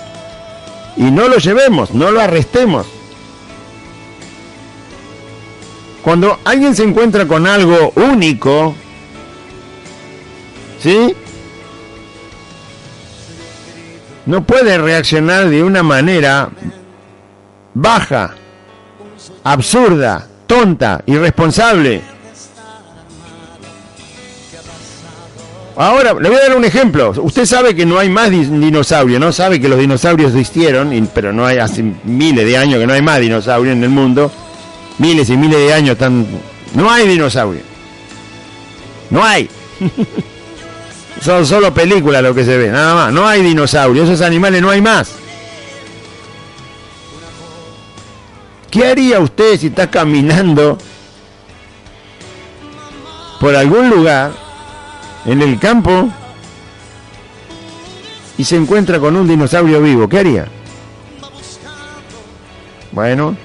y no lo llevemos, no lo arrestemos. Cuando alguien se encuentra con algo único, ¿sí?, no puede reaccionar de una manera baja, absurda, tonta, irresponsable. Ahora, le voy a dar un ejemplo. Usted sabe que no hay más dinosaurios, ¿no? Sabe que los dinosaurios existieron, pero no hay, hace miles de años que no hay más dinosaurios en el mundo. Miles y miles de años están... No hay dinosaurios. No hay. Son solo películas lo que se ve, nada más. No hay dinosaurios, esos animales no hay más. ¿Qué haría usted si está caminando por algún lugar en el campo y se encuentra con un dinosaurio vivo? ¿Qué haría? Bueno,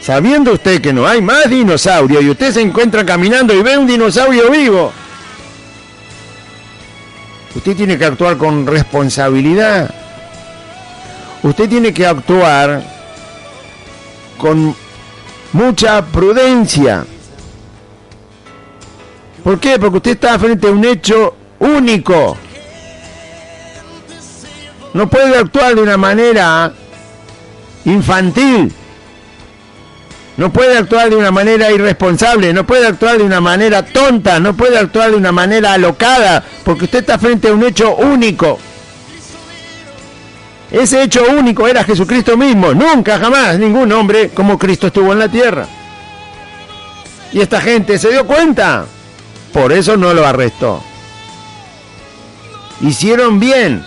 sabiendo usted que no hay más dinosaurios y usted se encuentra caminando y ve un dinosaurio vivo, usted tiene que actuar con responsabilidad. Usted tiene que actuar con mucha prudencia. ¿Por qué? Porque usted está frente a un hecho único. No puede actuar de una manera infantil. No puede actuar de una manera irresponsable, no puede actuar de una manera tonta, no puede actuar de una manera alocada, porque usted está frente a un hecho único. Ese hecho único era Jesucristo mismo. Nunca, jamás, ningún hombre como Cristo estuvo en la tierra. Y esta gente se dio cuenta. Por eso no lo arrestó. Hicieron bien.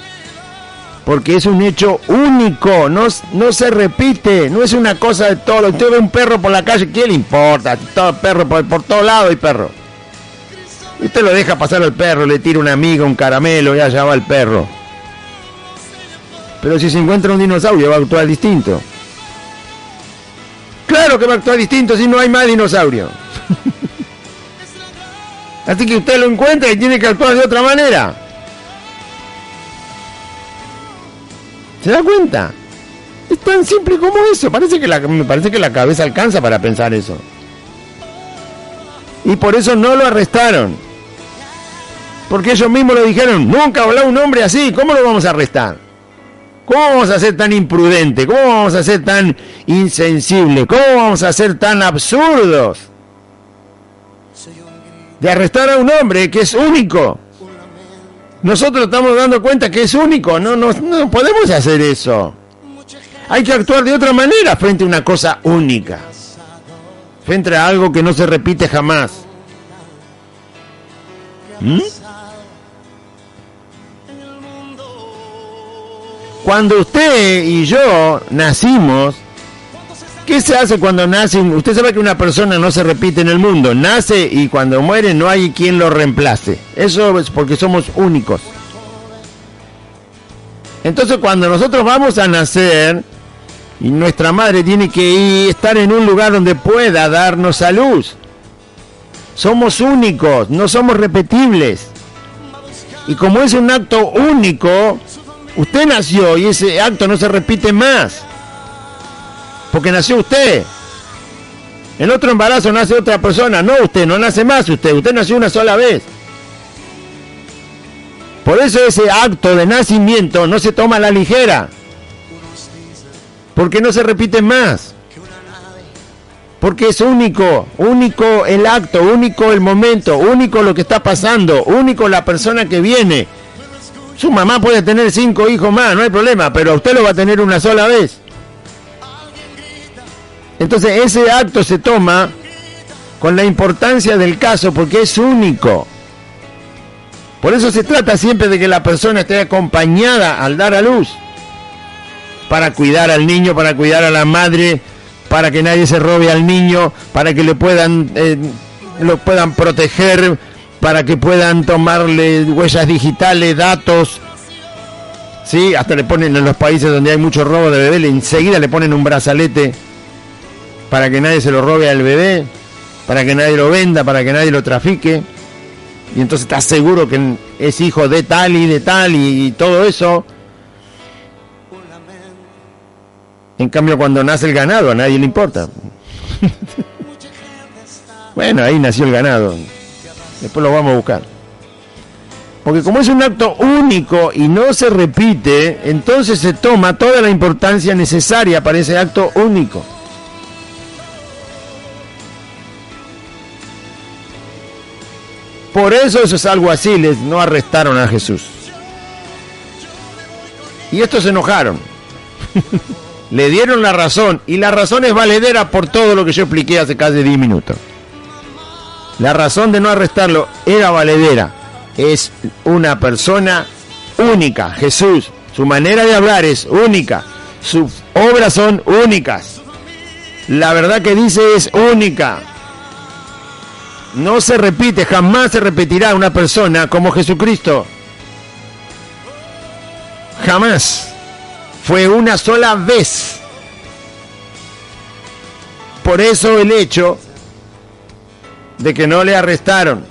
Porque es un hecho único, no se repite, no es una cosa de todo. Usted ve un perro por la calle, ¿qué le importa? Todo perro por todos lados hay perro. Y usted lo deja pasar al perro, le tira una amiga, un caramelo y allá va el perro. Pero si se encuentra un dinosaurio va a actuar distinto. Claro que va a actuar distinto si no hay más dinosaurio. Así que usted lo encuentra y tiene que actuar de otra manera. ¿Se da cuenta? Es tan simple como eso. Me parece que la cabeza alcanza para pensar eso. Y por eso no lo arrestaron. Porque ellos mismos lo dijeron. Nunca habló un hombre así. ¿Cómo lo vamos a arrestar? ¿Cómo vamos a ser tan imprudentes? ¿Cómo vamos a ser tan insensibles? ¿Cómo vamos a ser tan absurdos? De arrestar a un hombre que es único. Nosotros estamos dando cuenta que es único. No podemos hacer eso. Hay que actuar de otra manera frente a una cosa única. Frente a algo que no se repite jamás. Cuando usted y yo nacimos, ¿qué se hace cuando nacen? Usted sabe que una persona no se repite en el mundo. Nace y cuando muere no hay quien lo reemplace. Eso es porque somos únicos. Entonces cuando nosotros vamos a nacer y nuestra madre tiene que estar en un lugar donde pueda darnos a luz. Somos únicos, no somos repetibles. Y como es un acto único, Usted nació y ese acto no se repite más. Porque nació usted. En otro embarazo nace otra persona. No usted, no nace más usted. Usted nació una sola vez. Por eso ese acto de nacimiento no se toma a la ligera. Porque no se repite más. Porque es único, único el acto, único el momento, único lo que está pasando, único la persona que viene. Su mamá puede tener 5 hijos más, no hay problema, pero usted lo va a tener una sola vez. Entonces ese acto se toma con la importancia del caso porque es único. Por eso se trata siempre de que la persona esté acompañada al dar a luz. Para cuidar al niño, para cuidar a la madre, para que nadie se robe al niño, para que lo puedan proteger, para que puedan tomarle huellas digitales, datos. Sí, hasta le ponen en los países donde hay mucho robo de bebé, enseguida le ponen un brazalete para que nadie se lo robe al bebé, para que nadie lo venda, para que nadie lo trafique. Y entonces está seguro que es hijo de tal y todo eso. En cambio, cuando nace el ganado, a nadie le importa. Bueno, ahí nació el ganado. Después lo vamos a buscar. Porque como es un acto único y no se repite, entonces se toma toda la importancia necesaria para ese acto único. Por eso esos alguaciles no arrestaron a Jesús. Y estos se enojaron. Le dieron la razón, y la razón es valedera por todo lo que yo expliqué hace casi 10 minutos. La razón de no arrestarlo era valedera. Es una persona única, Jesús. Su manera de hablar es única. Sus obras son únicas. La verdad que dice es única. No se repite, jamás se repetirá una persona como Jesucristo. Jamás. Fue una sola vez. Por eso el hecho de que no le arrestaron.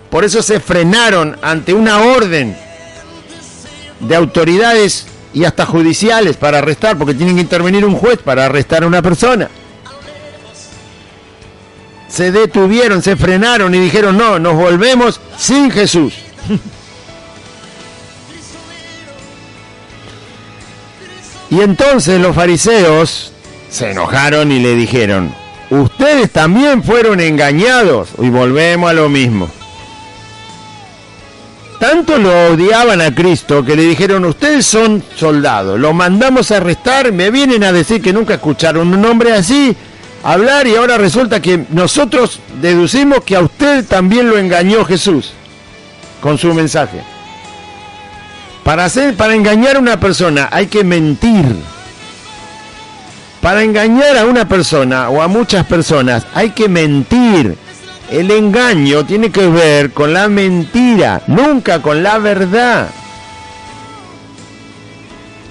Por eso se frenaron ante una orden de autoridades y hasta judiciales para arrestar, porque tienen que intervenir un juez para arrestar a una persona. Se detuvieron, se frenaron y dijeron, no, nos volvemos sin Jesús. Y entonces los fariseos se enojaron y le dijeron, ustedes también fueron engañados. Y volvemos a lo mismo. Tanto lo odiaban a Cristo que le dijeron, ustedes son soldados, lo mandamos a arrestar, me vienen a decir que nunca escucharon un hombre así hablar y ahora resulta que nosotros deducimos que a usted también lo engañó Jesús con su mensaje. Para engañar a una persona hay que mentir. Para engañar a una persona o a muchas personas hay que mentir. El engaño tiene que ver con la mentira, nunca con la verdad.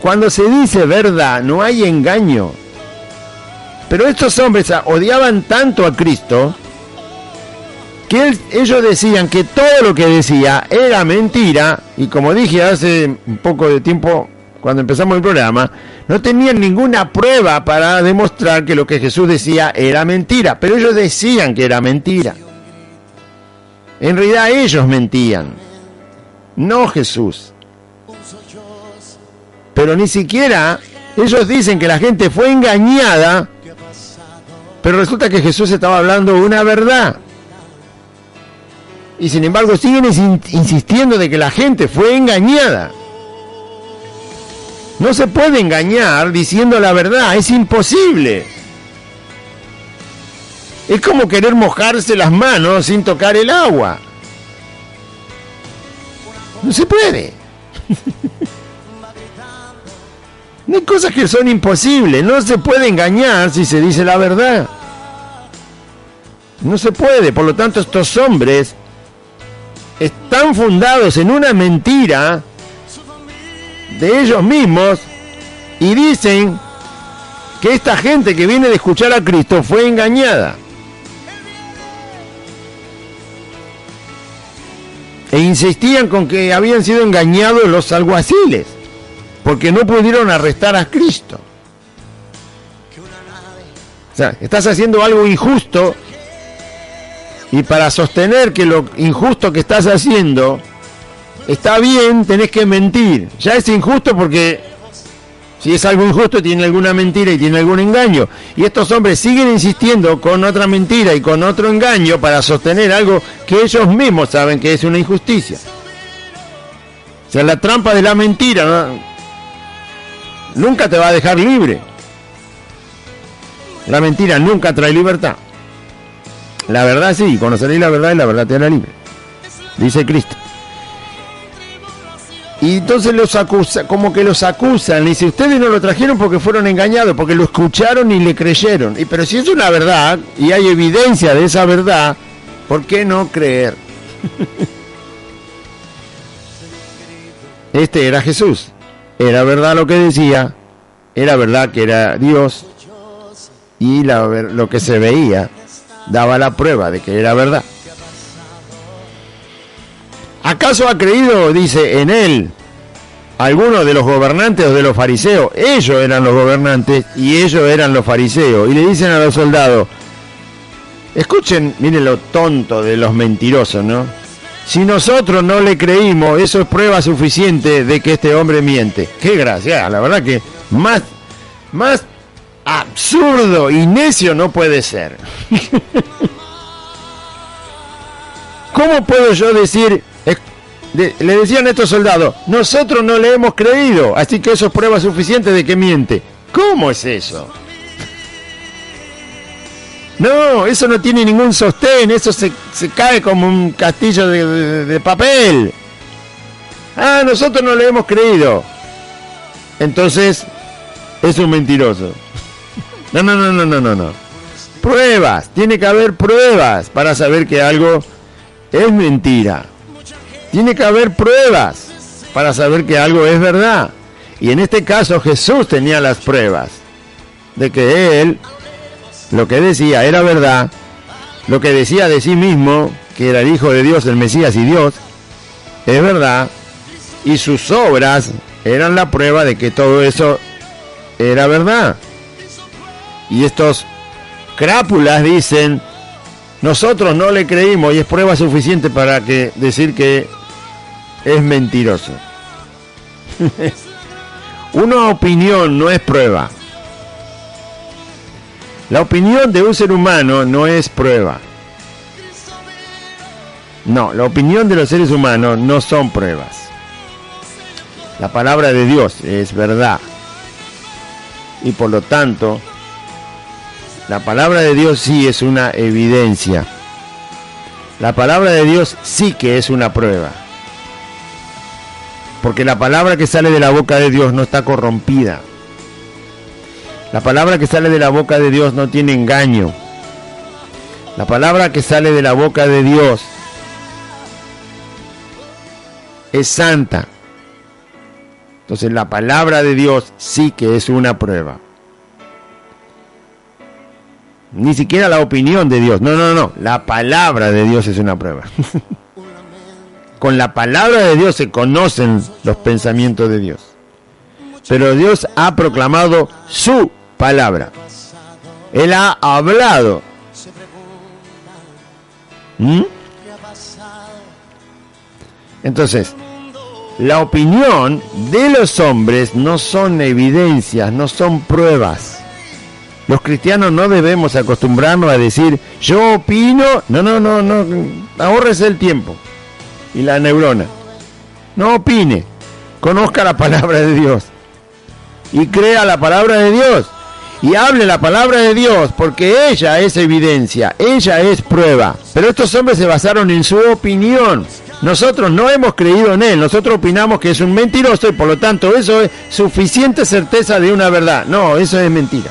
Cuando se dice verdad, no hay engaño. Pero estos hombres odiaban tanto a Cristo que ellos decían que todo lo que decía era mentira, y como dije hace un poco de tiempo cuando empezamos el programa, no tenían ninguna prueba para demostrar que lo que Jesús decía era mentira, pero ellos decían que era mentira. En realidad ellos mentían, no Jesús. Pero ni siquiera ellos dicen que la gente fue engañada, pero resulta que Jesús estaba hablando una verdad. Y sin embargo siguen insistiendo de que la gente fue engañada. No se puede engañar diciendo la verdad, es imposible. Es como querer mojarse las manos sin tocar el agua. No se puede. Hay cosas que son imposibles. No se puede engañar si se dice la verdad. No se puede. Por lo tanto, estos hombres están fundados en una mentira de ellos mismos y dicen que esta gente que viene de escuchar a Cristo fue engañada. E insistían con que habían sido engañados los alguaciles. porque no pudieron arrestar a Cristo. O sea, estás haciendo algo injusto y para sostener que lo injusto que estás haciendo está bien, tenés que mentir. Ya es injusto porque si es algo injusto tiene alguna mentira y tiene algún engaño. Y estos hombres siguen insistiendo con otra mentira y con otro engaño para sostener algo que ellos mismos saben que es una injusticia. O sea, la trampa de la mentira, ¿no? Nunca te va a dejar libre. La mentira nunca trae libertad. La verdad sí, conoceréis la verdad y la verdad te hará libre, dice Cristo. Y entonces los acusa, como que los acusan, y dice, ustedes no lo trajeron porque fueron engañados, porque lo escucharon y le creyeron. Y pero si es una verdad y hay evidencia de esa verdad, ¿por qué no creer? Este era Jesús. Era verdad lo que decía, era verdad que era Dios, y lo que se veía daba la prueba de que era verdad. ¿Acaso ha creído, dice, en él algunos de los gobernantes o de los fariseos? Ellos eran los gobernantes y ellos eran los fariseos. Y le dicen a los soldados, escuchen, miren lo tonto de los mentirosos, ¿no? Si nosotros no le creímos, eso es prueba suficiente de que este hombre miente. Qué gracia, la verdad que más absurdo y necio no puede ser. ¿Cómo puedo yo decir? Le decían a estos soldados, nosotros no le hemos creído, así que eso es prueba suficiente de que miente. ¿Cómo es eso? No, eso no tiene ningún sostén, eso se cae como un castillo de papel. Ah, nosotros no le hemos creído. Entonces, es un mentiroso. No. Pruebas, tiene que haber pruebas para saber que algo es mentira. Tiene que haber pruebas para saber que algo es verdad. Y en este caso Jesús tenía las pruebas de que él, lo que decía era verdad, lo que decía de sí mismo, que era el Hijo de Dios, el Mesías y Dios, es verdad, y sus obras eran la prueba de que todo eso era verdad. Y estos crápulas dicen, nosotros no le creímos y es prueba suficiente para decir que es mentiroso. Una opinión no es prueba. La opinión de un ser humano no es prueba. No, la opinión de los seres humanos no son pruebas. La palabra de Dios es verdad. Y por lo tanto, la palabra de Dios sí es una evidencia. La palabra de Dios sí que es una prueba. Porque la palabra que sale de la boca de Dios no está corrompida. La palabra que sale de la boca de Dios no tiene engaño. La palabra que sale de la boca de Dios es santa. Entonces la palabra de Dios sí que es una prueba. Ni siquiera la opinión de Dios. No. La palabra de Dios es una prueba. Con la palabra de Dios se conocen los pensamientos de Dios. Pero Dios ha proclamado su palabra. Él ha hablado. Entonces, la opinión de los hombres no son evidencias, no son pruebas. Los cristianos no debemos acostumbrarnos a decir, yo opino, no, ahórrese el tiempo y la neurona. No opine, conozca la palabra de Dios y crea la palabra de Dios y hable la palabra de Dios, porque ella es evidencia, ella es prueba. Pero estos hombres se basaron en su opinión. Nosotros no hemos creído en él, nosotros opinamos que es un mentiroso y por lo tanto eso es suficiente certeza de una verdad. No, eso es mentira.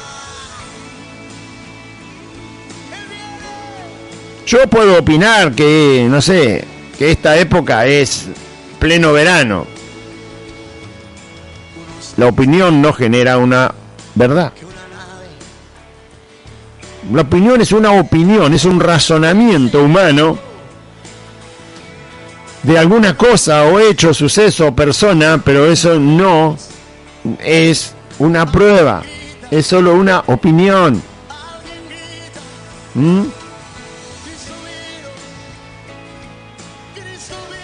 Yo puedo opinar que, no sé, que esta época es pleno verano. La opinión no genera una verdad. La opinión es una opinión, es un razonamiento humano de alguna cosa o hecho, suceso o persona, pero eso no es una prueba, es solo una opinión.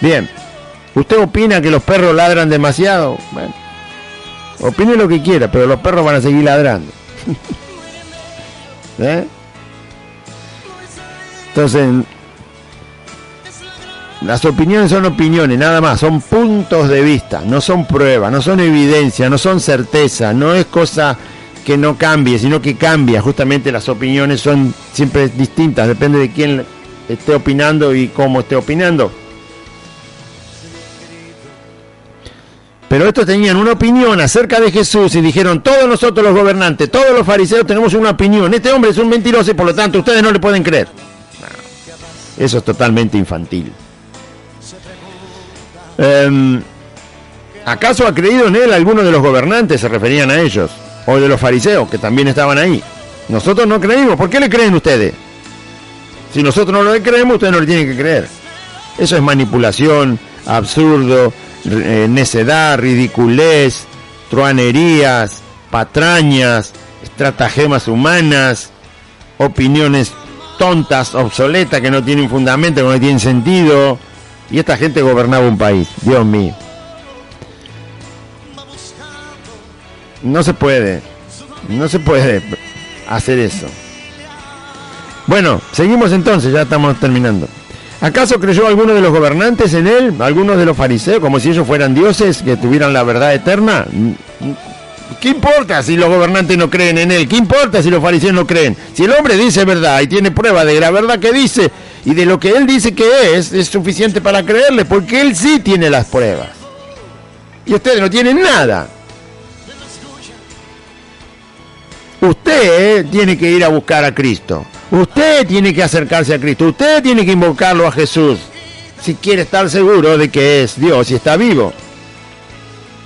Bien, ¿usted opina que los perros ladran demasiado? Bueno, opine lo que quiera, pero los perros van a seguir ladrando. Entonces, las opiniones son opiniones, nada más, son puntos de vista, no son pruebas, no son evidencia, no son certeza, no es cosa que no cambie, sino que cambia. Justamente las opiniones son siempre distintas, depende de quién esté opinando y cómo esté opinando. Pero estos tenían una opinión acerca de Jesús y dijeron, todos nosotros los gobernantes, todos los fariseos tenemos una opinión. Este hombre es un mentiroso y por lo tanto ustedes no le pueden creer. No, eso es totalmente infantil. ¿Acaso ha creído en él alguno de los gobernantes? Se referían a ellos. O de los fariseos, que también estaban ahí. Nosotros no creímos. ¿Por qué le creen ustedes? Si nosotros no le creemos, ustedes no le tienen que creer. Eso es manipulación, absurdo, necedad, ridiculez, truanerías, patrañas, estratagemas humanas, opiniones tontas, obsoletas, que no tienen fundamento, que no tienen sentido. Y esta gente gobernaba un país. Dios mío. No se puede hacer eso. Bueno, seguimos entonces, ya estamos terminando. ¿Acaso creyó alguno de los gobernantes en él? ¿Algunos de los fariseos? Como si ellos fueran dioses que tuvieran la verdad eterna. ¿Qué importa si los gobernantes no creen en él? ¿Qué importa si los fariseos no creen? Si el hombre dice verdad y tiene prueba de la verdad que dice y de lo que él dice que es suficiente para creerle, porque él sí tiene las pruebas. Y ustedes no tienen nada. Usted tiene que ir a buscar a Cristo. Usted tiene que acercarse a Cristo. Usted tiene que invocarlo a Jesús. Si quiere estar seguro de que es Dios y está vivo.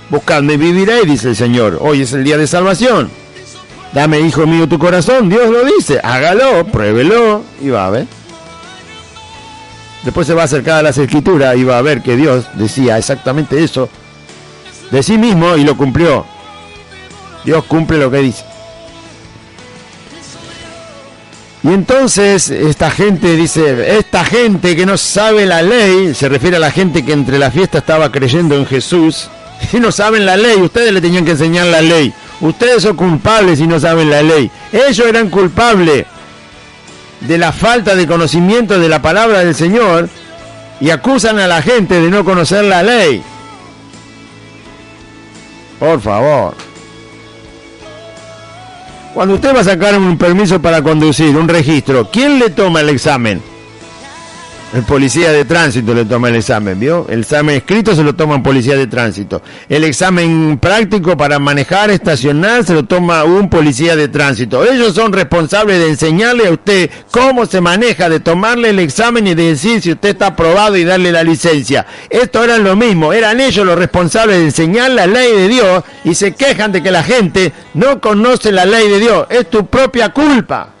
Buscadme y viviréis, dice el Señor. Hoy es el día de salvación. Dame, hijo mío, tu corazón. Dios lo dice. Hágalo, pruébelo y va a ver. Después se va a acercar a las Escrituras y va a ver que Dios decía exactamente eso de sí mismo y lo cumplió. Dios cumple lo que dice. Y entonces esta gente dice, esta gente que no sabe la ley, se refiere a la gente que entre la fiesta estaba creyendo en Jesús, y no saben la ley, ustedes le tenían que enseñar la ley. Ustedes son culpables si no saben la ley. Ellos eran culpables de la falta de conocimiento de la palabra del Señor y acusan a la gente de no conocer la ley. Por favor. Cuando usted va a sacar un permiso para conducir, un registro, ¿quién le toma el examen? El policía de tránsito le toma el examen, ¿vio? El examen escrito se lo toma un policía de tránsito. El examen práctico para manejar, estacionar, se lo toma un policía de tránsito. Ellos son responsables de enseñarle a usted cómo se maneja, de tomarle el examen y de decir si usted está aprobado y darle la licencia. Esto era lo mismo, eran ellos los responsables de enseñar la ley de Dios y se quejan de que la gente no conoce la ley de Dios. Es tu propia culpa.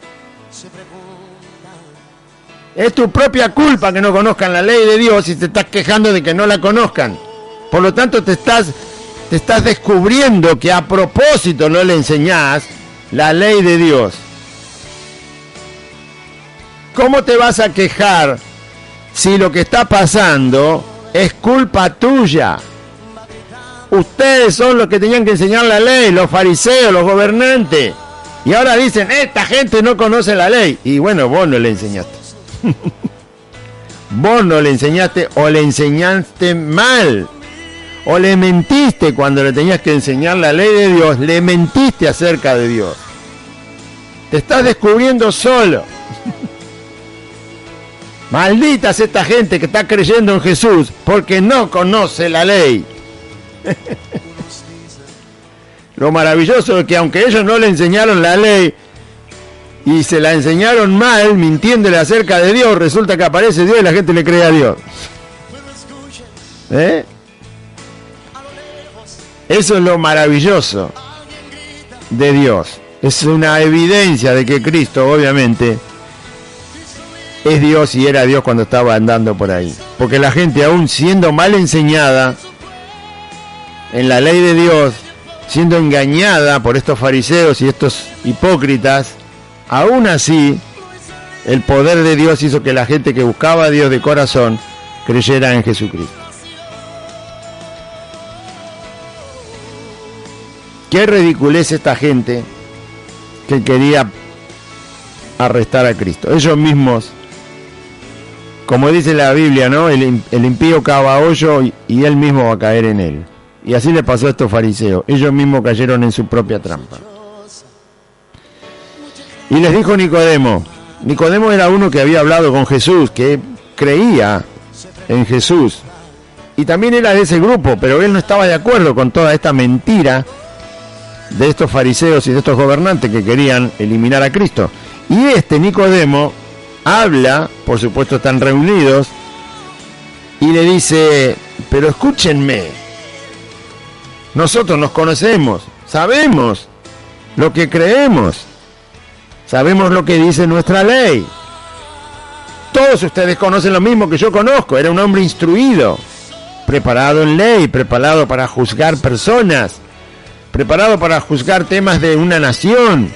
Es tu propia culpa que no conozcan la ley de Dios y te estás quejando de que no la conozcan. Por lo tanto, te estás descubriendo que a propósito no le enseñás la ley de Dios. ¿Cómo te vas a quejar si lo que está pasando es culpa tuya? Ustedes son los que tenían que enseñar la ley, los fariseos, los gobernantes. Y ahora dicen, esta gente no conoce la ley. Y bueno, vos no le enseñaste. Vos no le enseñaste o le enseñaste mal o le mentiste cuando le tenías que enseñar la ley de Dios, le mentiste acerca de Dios. Te estás descubriendo solo. Maldita es esta gente que está creyendo en Jesús porque no conoce la ley. Lo maravilloso es que aunque ellos no le enseñaron la ley y se la enseñaron mal, mintiéndole acerca de Dios, resulta que aparece Dios y la gente le cree a Dios. Eso es lo maravilloso de Dios. Es una evidencia de que Cristo, obviamente, es Dios y era Dios cuando estaba andando por ahí. Porque la gente, aún siendo mal enseñada en la ley de Dios, siendo engañada por estos fariseos y estos hipócritas, aún así el poder de Dios hizo que la gente que buscaba a Dios de corazón creyera en Jesucristo. Qué ridiculez esta gente que quería arrestar a Cristo. Ellos mismos, como dice la Biblia, ¿no? El impío cava hoyo y él mismo va a caer en él. Y así le pasó a estos fariseos. Ellos mismos cayeron en su propia trampa. Y les dijo Nicodemo. Nicodemo era uno que había hablado con Jesús, que creía en Jesús. Y también era de ese grupo, pero él no estaba de acuerdo con toda esta mentira de estos fariseos y de estos gobernantes que querían eliminar a Cristo. Y Nicodemo habla, por supuesto están reunidos, y le dice, pero escúchenme, nosotros nos conocemos, sabemos lo que creemos, sabemos lo que dice nuestra ley. Todos ustedes conocen lo mismo que yo conozco. Era un hombre instruido, preparado en ley, preparado para juzgar personas, preparado para juzgar temas de una nación,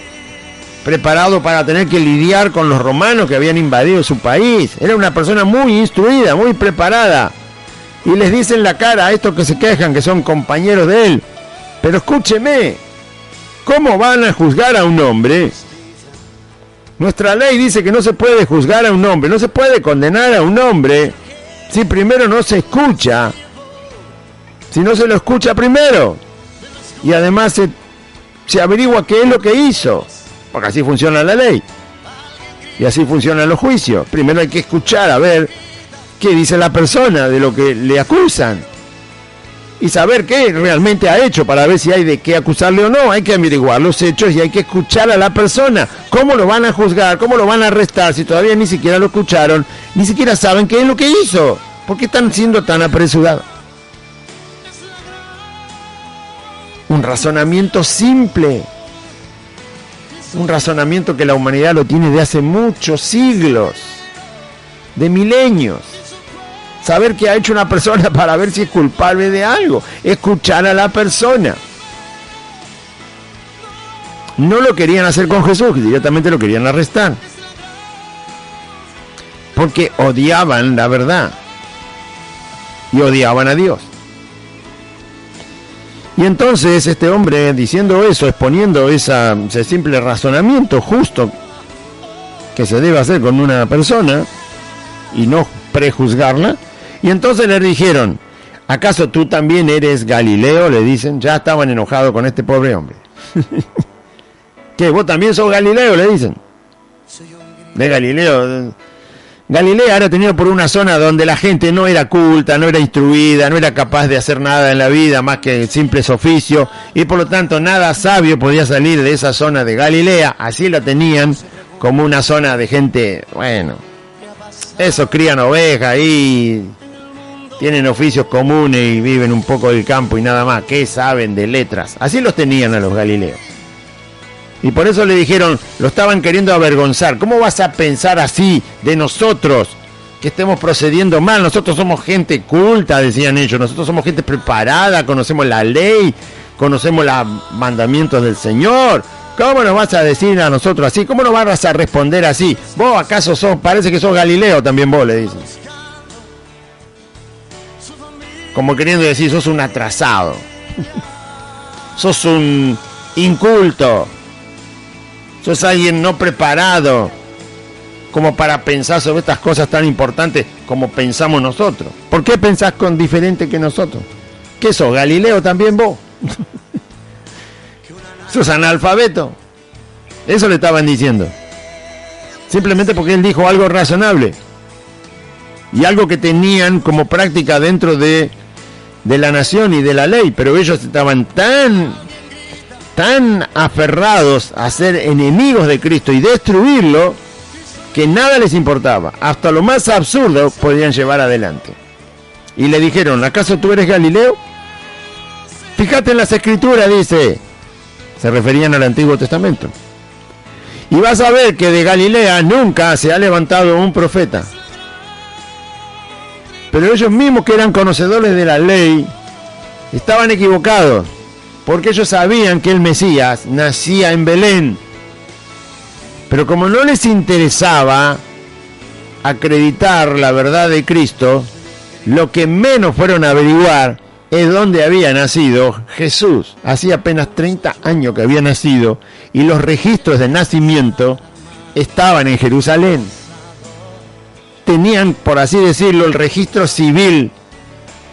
preparado para tener que lidiar con los romanos que habían invadido su país. Era una persona muy instruida, muy preparada. Y les dice en la cara a estos que se quejan, que son compañeros de él, pero escúcheme, ¿cómo van a juzgar a un hombre? Nuestra ley dice que no se puede juzgar a un hombre, no se puede condenar a un hombre si primero no se escucha, si no se lo escucha primero. Y además se averigua qué es lo que hizo, porque así funciona la ley. Y así funcionan los juicios. Primero hay que escuchar a ver qué dice la persona de lo que le acusan. Y saber qué realmente ha hecho para ver si hay de qué acusarle o no. Hay que averiguar los hechos y hay que escuchar a la persona. ¿Cómo lo van a juzgar? ¿Cómo lo van a arrestar si todavía ni siquiera lo escucharon? Ni siquiera saben qué es lo que hizo. ¿Por qué están siendo tan apresurados? Un razonamiento simple. Un razonamiento que la humanidad lo tiene de hace muchos siglos. De milenios. Saber qué ha hecho una persona para ver si es culpable de algo. Escuchar a la persona. No lo querían hacer con Jesús, directamente lo querían arrestar. Porque odiaban la verdad. Y odiaban a Dios. Y entonces este hombre, diciendo eso, exponiendo ese simple razonamiento justo que se debe hacer con una persona y no prejuzgarla. Y entonces le dijeron, ¿acaso tú también eres Galileo? Le dicen, ya estaban enojados con este pobre hombre. ¿Qué? ¿Vos también sos Galileo? Le dicen. De Galileo. Galilea era tenido por una zona donde la gente no era culta, no era instruida, no era capaz de hacer nada en la vida más que simples oficios, y por lo tanto nada sabio podía salir de esa zona de Galilea. Así la tenían como una zona de gente, bueno, eso, crían ovejas y tienen oficios comunes y viven un poco del campo y nada más. ¿Qué saben de letras? Así los tenían a los galileos. Y por eso le dijeron, lo estaban queriendo avergonzar. ¿Cómo vas a pensar así de nosotros, que estemos procediendo mal? Nosotros somos gente culta, decían ellos. Nosotros somos gente preparada, conocemos la ley, conocemos los mandamientos del Señor. ¿Cómo nos vas a decir a nosotros así? ¿Cómo nos vas a responder así? ¿Vos acaso parece que sos Galileo también vos? Le dicen. Como queriendo decir, sos un atrasado. Sos un inculto. Sos alguien no preparado como para pensar sobre estas cosas tan importantes como pensamos nosotros. ¿Por qué pensás con diferente que nosotros? ¿Qué sos, Galileo también vos? ¿Sos analfabeto? Eso le estaban diciendo. Simplemente porque él dijo algo razonable. Y algo que tenían como práctica dentro de la nación y de la ley. Pero ellos estaban tan aferrados a ser enemigos de Cristo y destruirlo, que nada les importaba. Hasta lo más absurdo podían llevar adelante. Y le dijeron, ¿acaso tú eres Galileo? Fíjate en las Escrituras, dice. Se referían al Antiguo Testamento. Y vas a ver que de Galilea nunca se ha levantado un profeta. Pero ellos mismos, que eran conocedores de la ley, estaban equivocados. porque ellos sabían que el Mesías nacía en Belén. Pero como no les interesaba acreditar la verdad de Cristo, lo que menos fueron a averiguar es dónde había nacido Jesús. Hacía apenas 30 años que había nacido y los registros de nacimiento estaban en Jerusalén. Tenían, por así decirlo, el registro civil.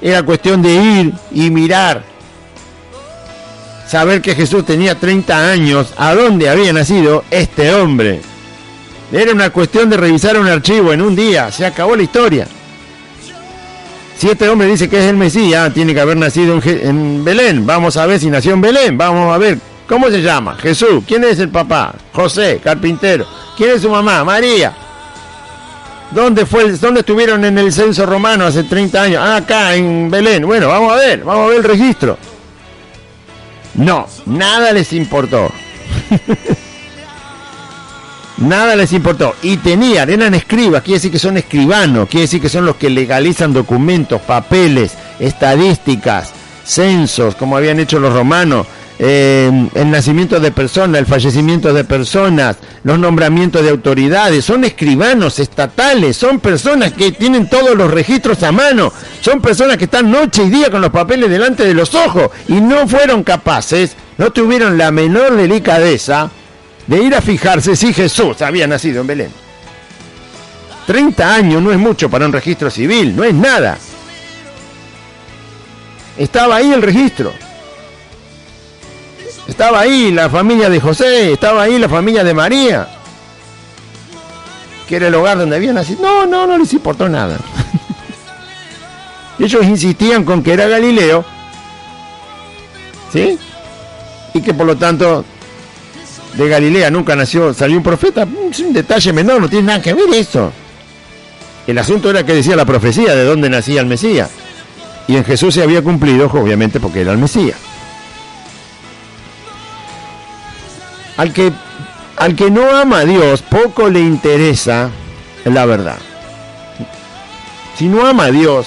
Era cuestión de ir y mirar, saber que Jesús tenía 30 años, a dónde había nacido este hombre. Era una cuestión de revisar un archivo en un día, se acabó la historia. Si este hombre dice que es el Mesías, tiene que haber nacido en Belén. Vamos a ver si nació en Belén. Vamos a ver, ¿cómo se llama? Jesús. ¿Quién es el papá? José, carpintero. ¿Quién es su mamá? María. ¿Dónde estuvieron en el censo romano hace 30 años? Ah, acá, en Belén. Bueno, vamos a ver el registro. No, nada les importó. Nada les importó. Y eran escribas, quiere decir que son escribanos, quiere decir que son los que legalizan documentos, papeles, estadísticas, censos, como habían hecho los romanos, el nacimiento de personas, el fallecimiento de personas, los nombramientos de autoridades. Son escribanos estatales, son personas que tienen todos los registros a mano, son personas que están noche y día con los papeles delante de los ojos y no fueron capaces, no tuvieron la menor delicadeza de ir a fijarse si Jesús había nacido en Belén. 30 años no es mucho para un registro civil, no es nada. Estaba ahí el registro. Estaba ahí la familia de José, estaba ahí la familia de María, que era el hogar donde había nacido. No les importó nada. Ellos insistían con que era Galileo, ¿sí? Y que por lo tanto de Galilea nunca salió un profeta. Es un detalle menor, no tiene nada que ver eso. El asunto era que decía la profecía de dónde nacía el Mesías. Y en Jesús se había cumplido, obviamente, porque era el Mesías. Al que no ama a Dios, poco le interesa la verdad. Si no ama a Dios,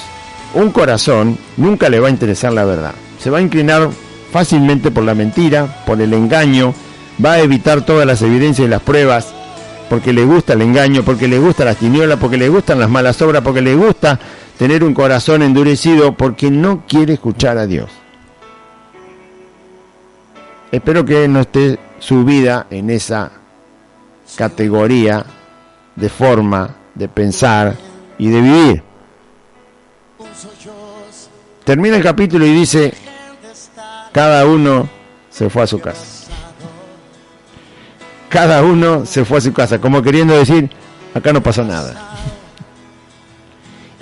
un corazón nunca le va a interesar la verdad. Se va a inclinar fácilmente por la mentira, por el engaño, va a evitar todas las evidencias y las pruebas, porque le gusta el engaño, porque le gusta las tinieblas, porque le gustan las malas obras, porque le gusta tener un corazón endurecido, porque no quiere escuchar a Dios. Espero que no esté su vida en esa categoría de forma de pensar y de vivir. Termina el capítulo y dice: cada uno se fue a su casa. Cada uno se fue a su casa, como queriendo decir, acá no pasó nada.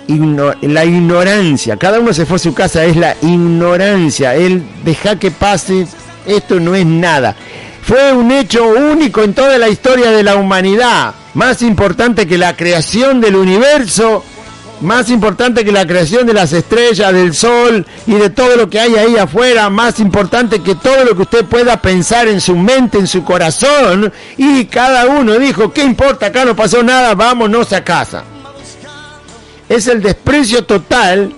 La ignorancia, cada uno se fue a su casa, es la ignorancia, el dejar que pase, esto no es nada. Fue un hecho único en toda la historia de la humanidad, más importante que la creación del universo, más importante que la creación de las estrellas, del sol y de todo lo que hay ahí afuera, más importante que todo lo que usted pueda pensar en su mente, en su corazón. Y cada uno dijo, ¿qué importa? Acá no pasó nada, vámonos a casa. Es el desprecio total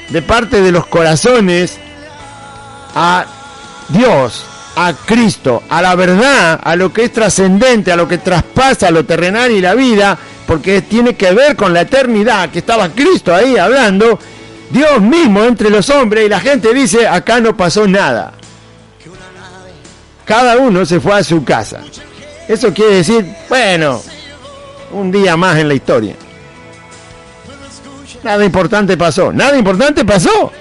de parte de los corazones a Dios, a Cristo, a la verdad, a lo que es trascendente, a lo que traspasa lo terrenal y la vida, porque tiene que ver con la eternidad, que estaba Cristo ahí hablando, Dios mismo entre los hombres, y la gente dice, acá no pasó nada. Cada uno se fue a su casa. Eso quiere decir, bueno, un día más en la historia. Nada importante pasó. Nada importante pasó.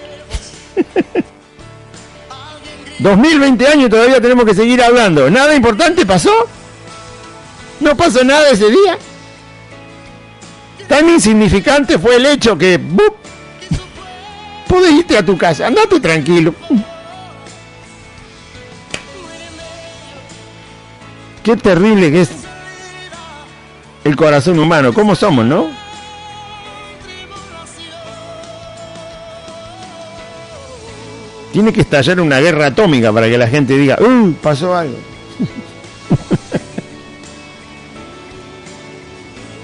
2020 años y todavía tenemos que seguir hablando. ¿Nada importante pasó? ¿No pasó nada ese día? Tan insignificante fue el hecho que ¡bup! Podés irte a tu casa, andate tranquilo. Qué terrible que es el corazón humano. ¿Cómo somos, no? Tiene que estallar una guerra atómica para que la gente diga, pasó algo.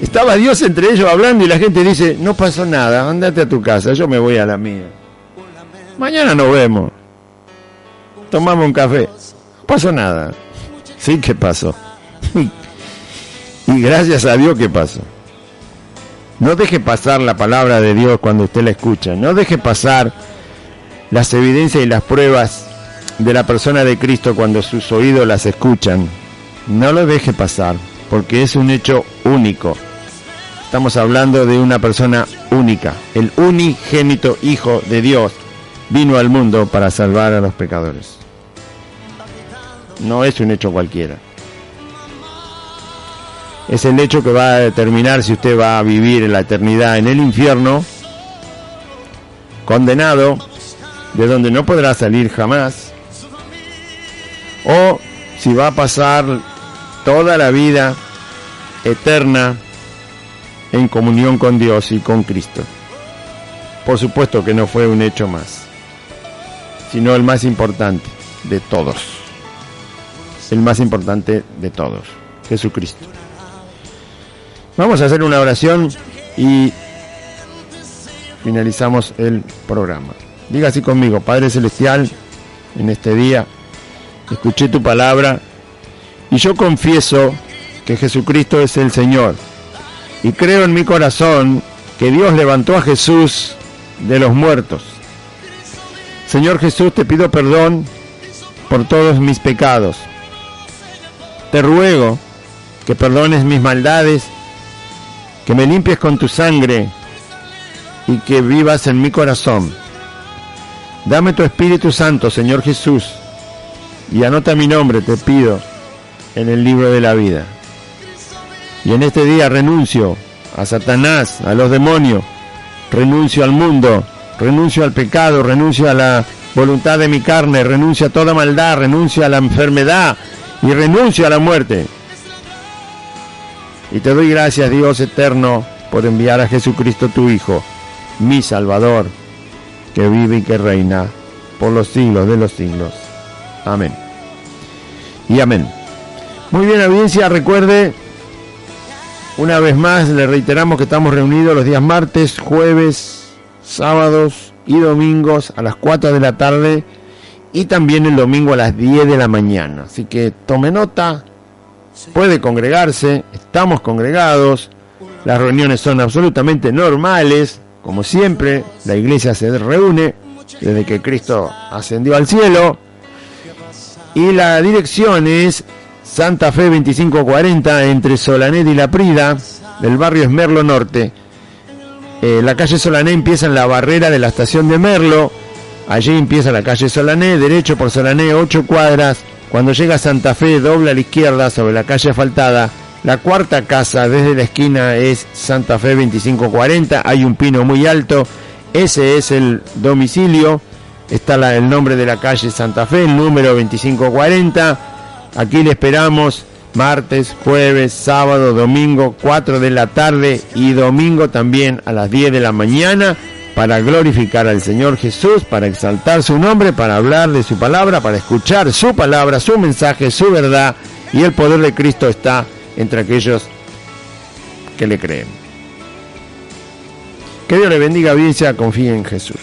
Estaba Dios entre ellos hablando y la gente dice, no pasó nada, andate a tu casa, yo me voy a la mía. Mañana nos vemos. tomamos un café. No pasó nada. Sí que pasó. Y gracias a Dios que pasó. No deje pasar la palabra de Dios cuando usted la escucha. No deje pasar las evidencias y las pruebas de la persona de Cristo cuando sus oídos las escuchan. No lo deje pasar, porque es un hecho único. Estamos hablando de una persona única. El unigénito Hijo de Dios vino al mundo para salvar a los pecadores. No es un hecho cualquiera. Es el hecho que va a determinar si usted va a vivir en la eternidad en el infierno, condenado, de donde no podrá salir jamás, o si va a pasar toda la vida eterna en comunión con Dios y con Cristo. Por supuesto que no fue un hecho más, sino el más importante de todos. El más importante de todos, Jesucristo. Vamos a hacer una oración y finalizamos el programa. Diga así conmigo: Padre Celestial, en este día escuché tu palabra y yo confieso que Jesucristo es el Señor. Y creo en mi corazón que Dios levantó a Jesús de los muertos. Señor Jesús, te pido perdón por todos mis pecados. Te ruego que perdones mis maldades, que me limpies con tu sangre y que vivas en mi corazón. Dame tu Espíritu Santo, Señor Jesús, y anota mi nombre, te pido, en el libro de la vida. Y en este día renuncio a Satanás, a los demonios, renuncio al mundo, renuncio al pecado, renuncio a la voluntad de mi carne, renuncio a toda maldad, renuncio a la enfermedad y renuncio a la muerte. Y te doy gracias, Dios eterno, por enviar a Jesucristo tu Hijo, mi Salvador, que vive y que reina por los siglos de los siglos. Amén. Y amén. Muy bien, audiencia, recuerde, una vez más le reiteramos que estamos reunidos los días martes, jueves, sábados y domingos a las 4 de la tarde y también el domingo a las 10 de la mañana. Así que tome nota, puede congregarse, estamos congregados, las reuniones son absolutamente normales, como siempre, la iglesia se reúne desde que Cristo ascendió al cielo y la dirección es Santa Fe 2540 entre Solanet y La Prida, del barrio Esmerlo Norte. La calle Solanet empieza en la barrera de la estación de Merlo, allí empieza la calle Solanet, derecho por Solanet 8 cuadras, cuando llega a Santa Fe dobla a la izquierda sobre la calle asfaltada, la cuarta casa desde la esquina es Santa Fe 2540, hay un pino muy alto, ese es el domicilio, está el nombre de la calle Santa Fe, el número 2540. Aquí le esperamos martes, jueves, sábado, domingo, 4 de la tarde y domingo también a las 10 de la mañana para glorificar al Señor Jesús, para exaltar su nombre, para hablar de su palabra, para escuchar su palabra, su mensaje, su verdad, y el poder de Cristo está entre aquellos que le creen. Que Dios le bendiga, audiencia, confíe en Jesús.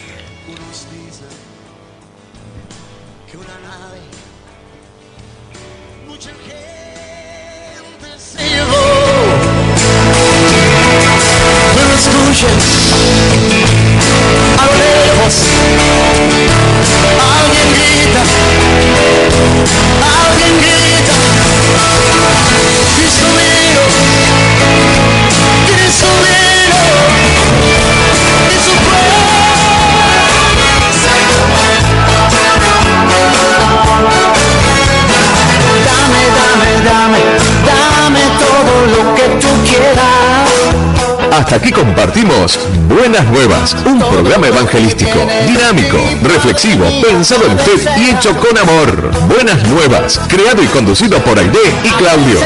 A lo lejos alguien grita, Cristo vino, Cristo vino, y su dame todo lo que tú quieras. Hasta aquí compartimos Buenas Nuevas, un programa evangelístico, dinámico, reflexivo, pensado en usted y hecho con amor. Buenas Nuevas, creado y conducido por Aide y Claudio.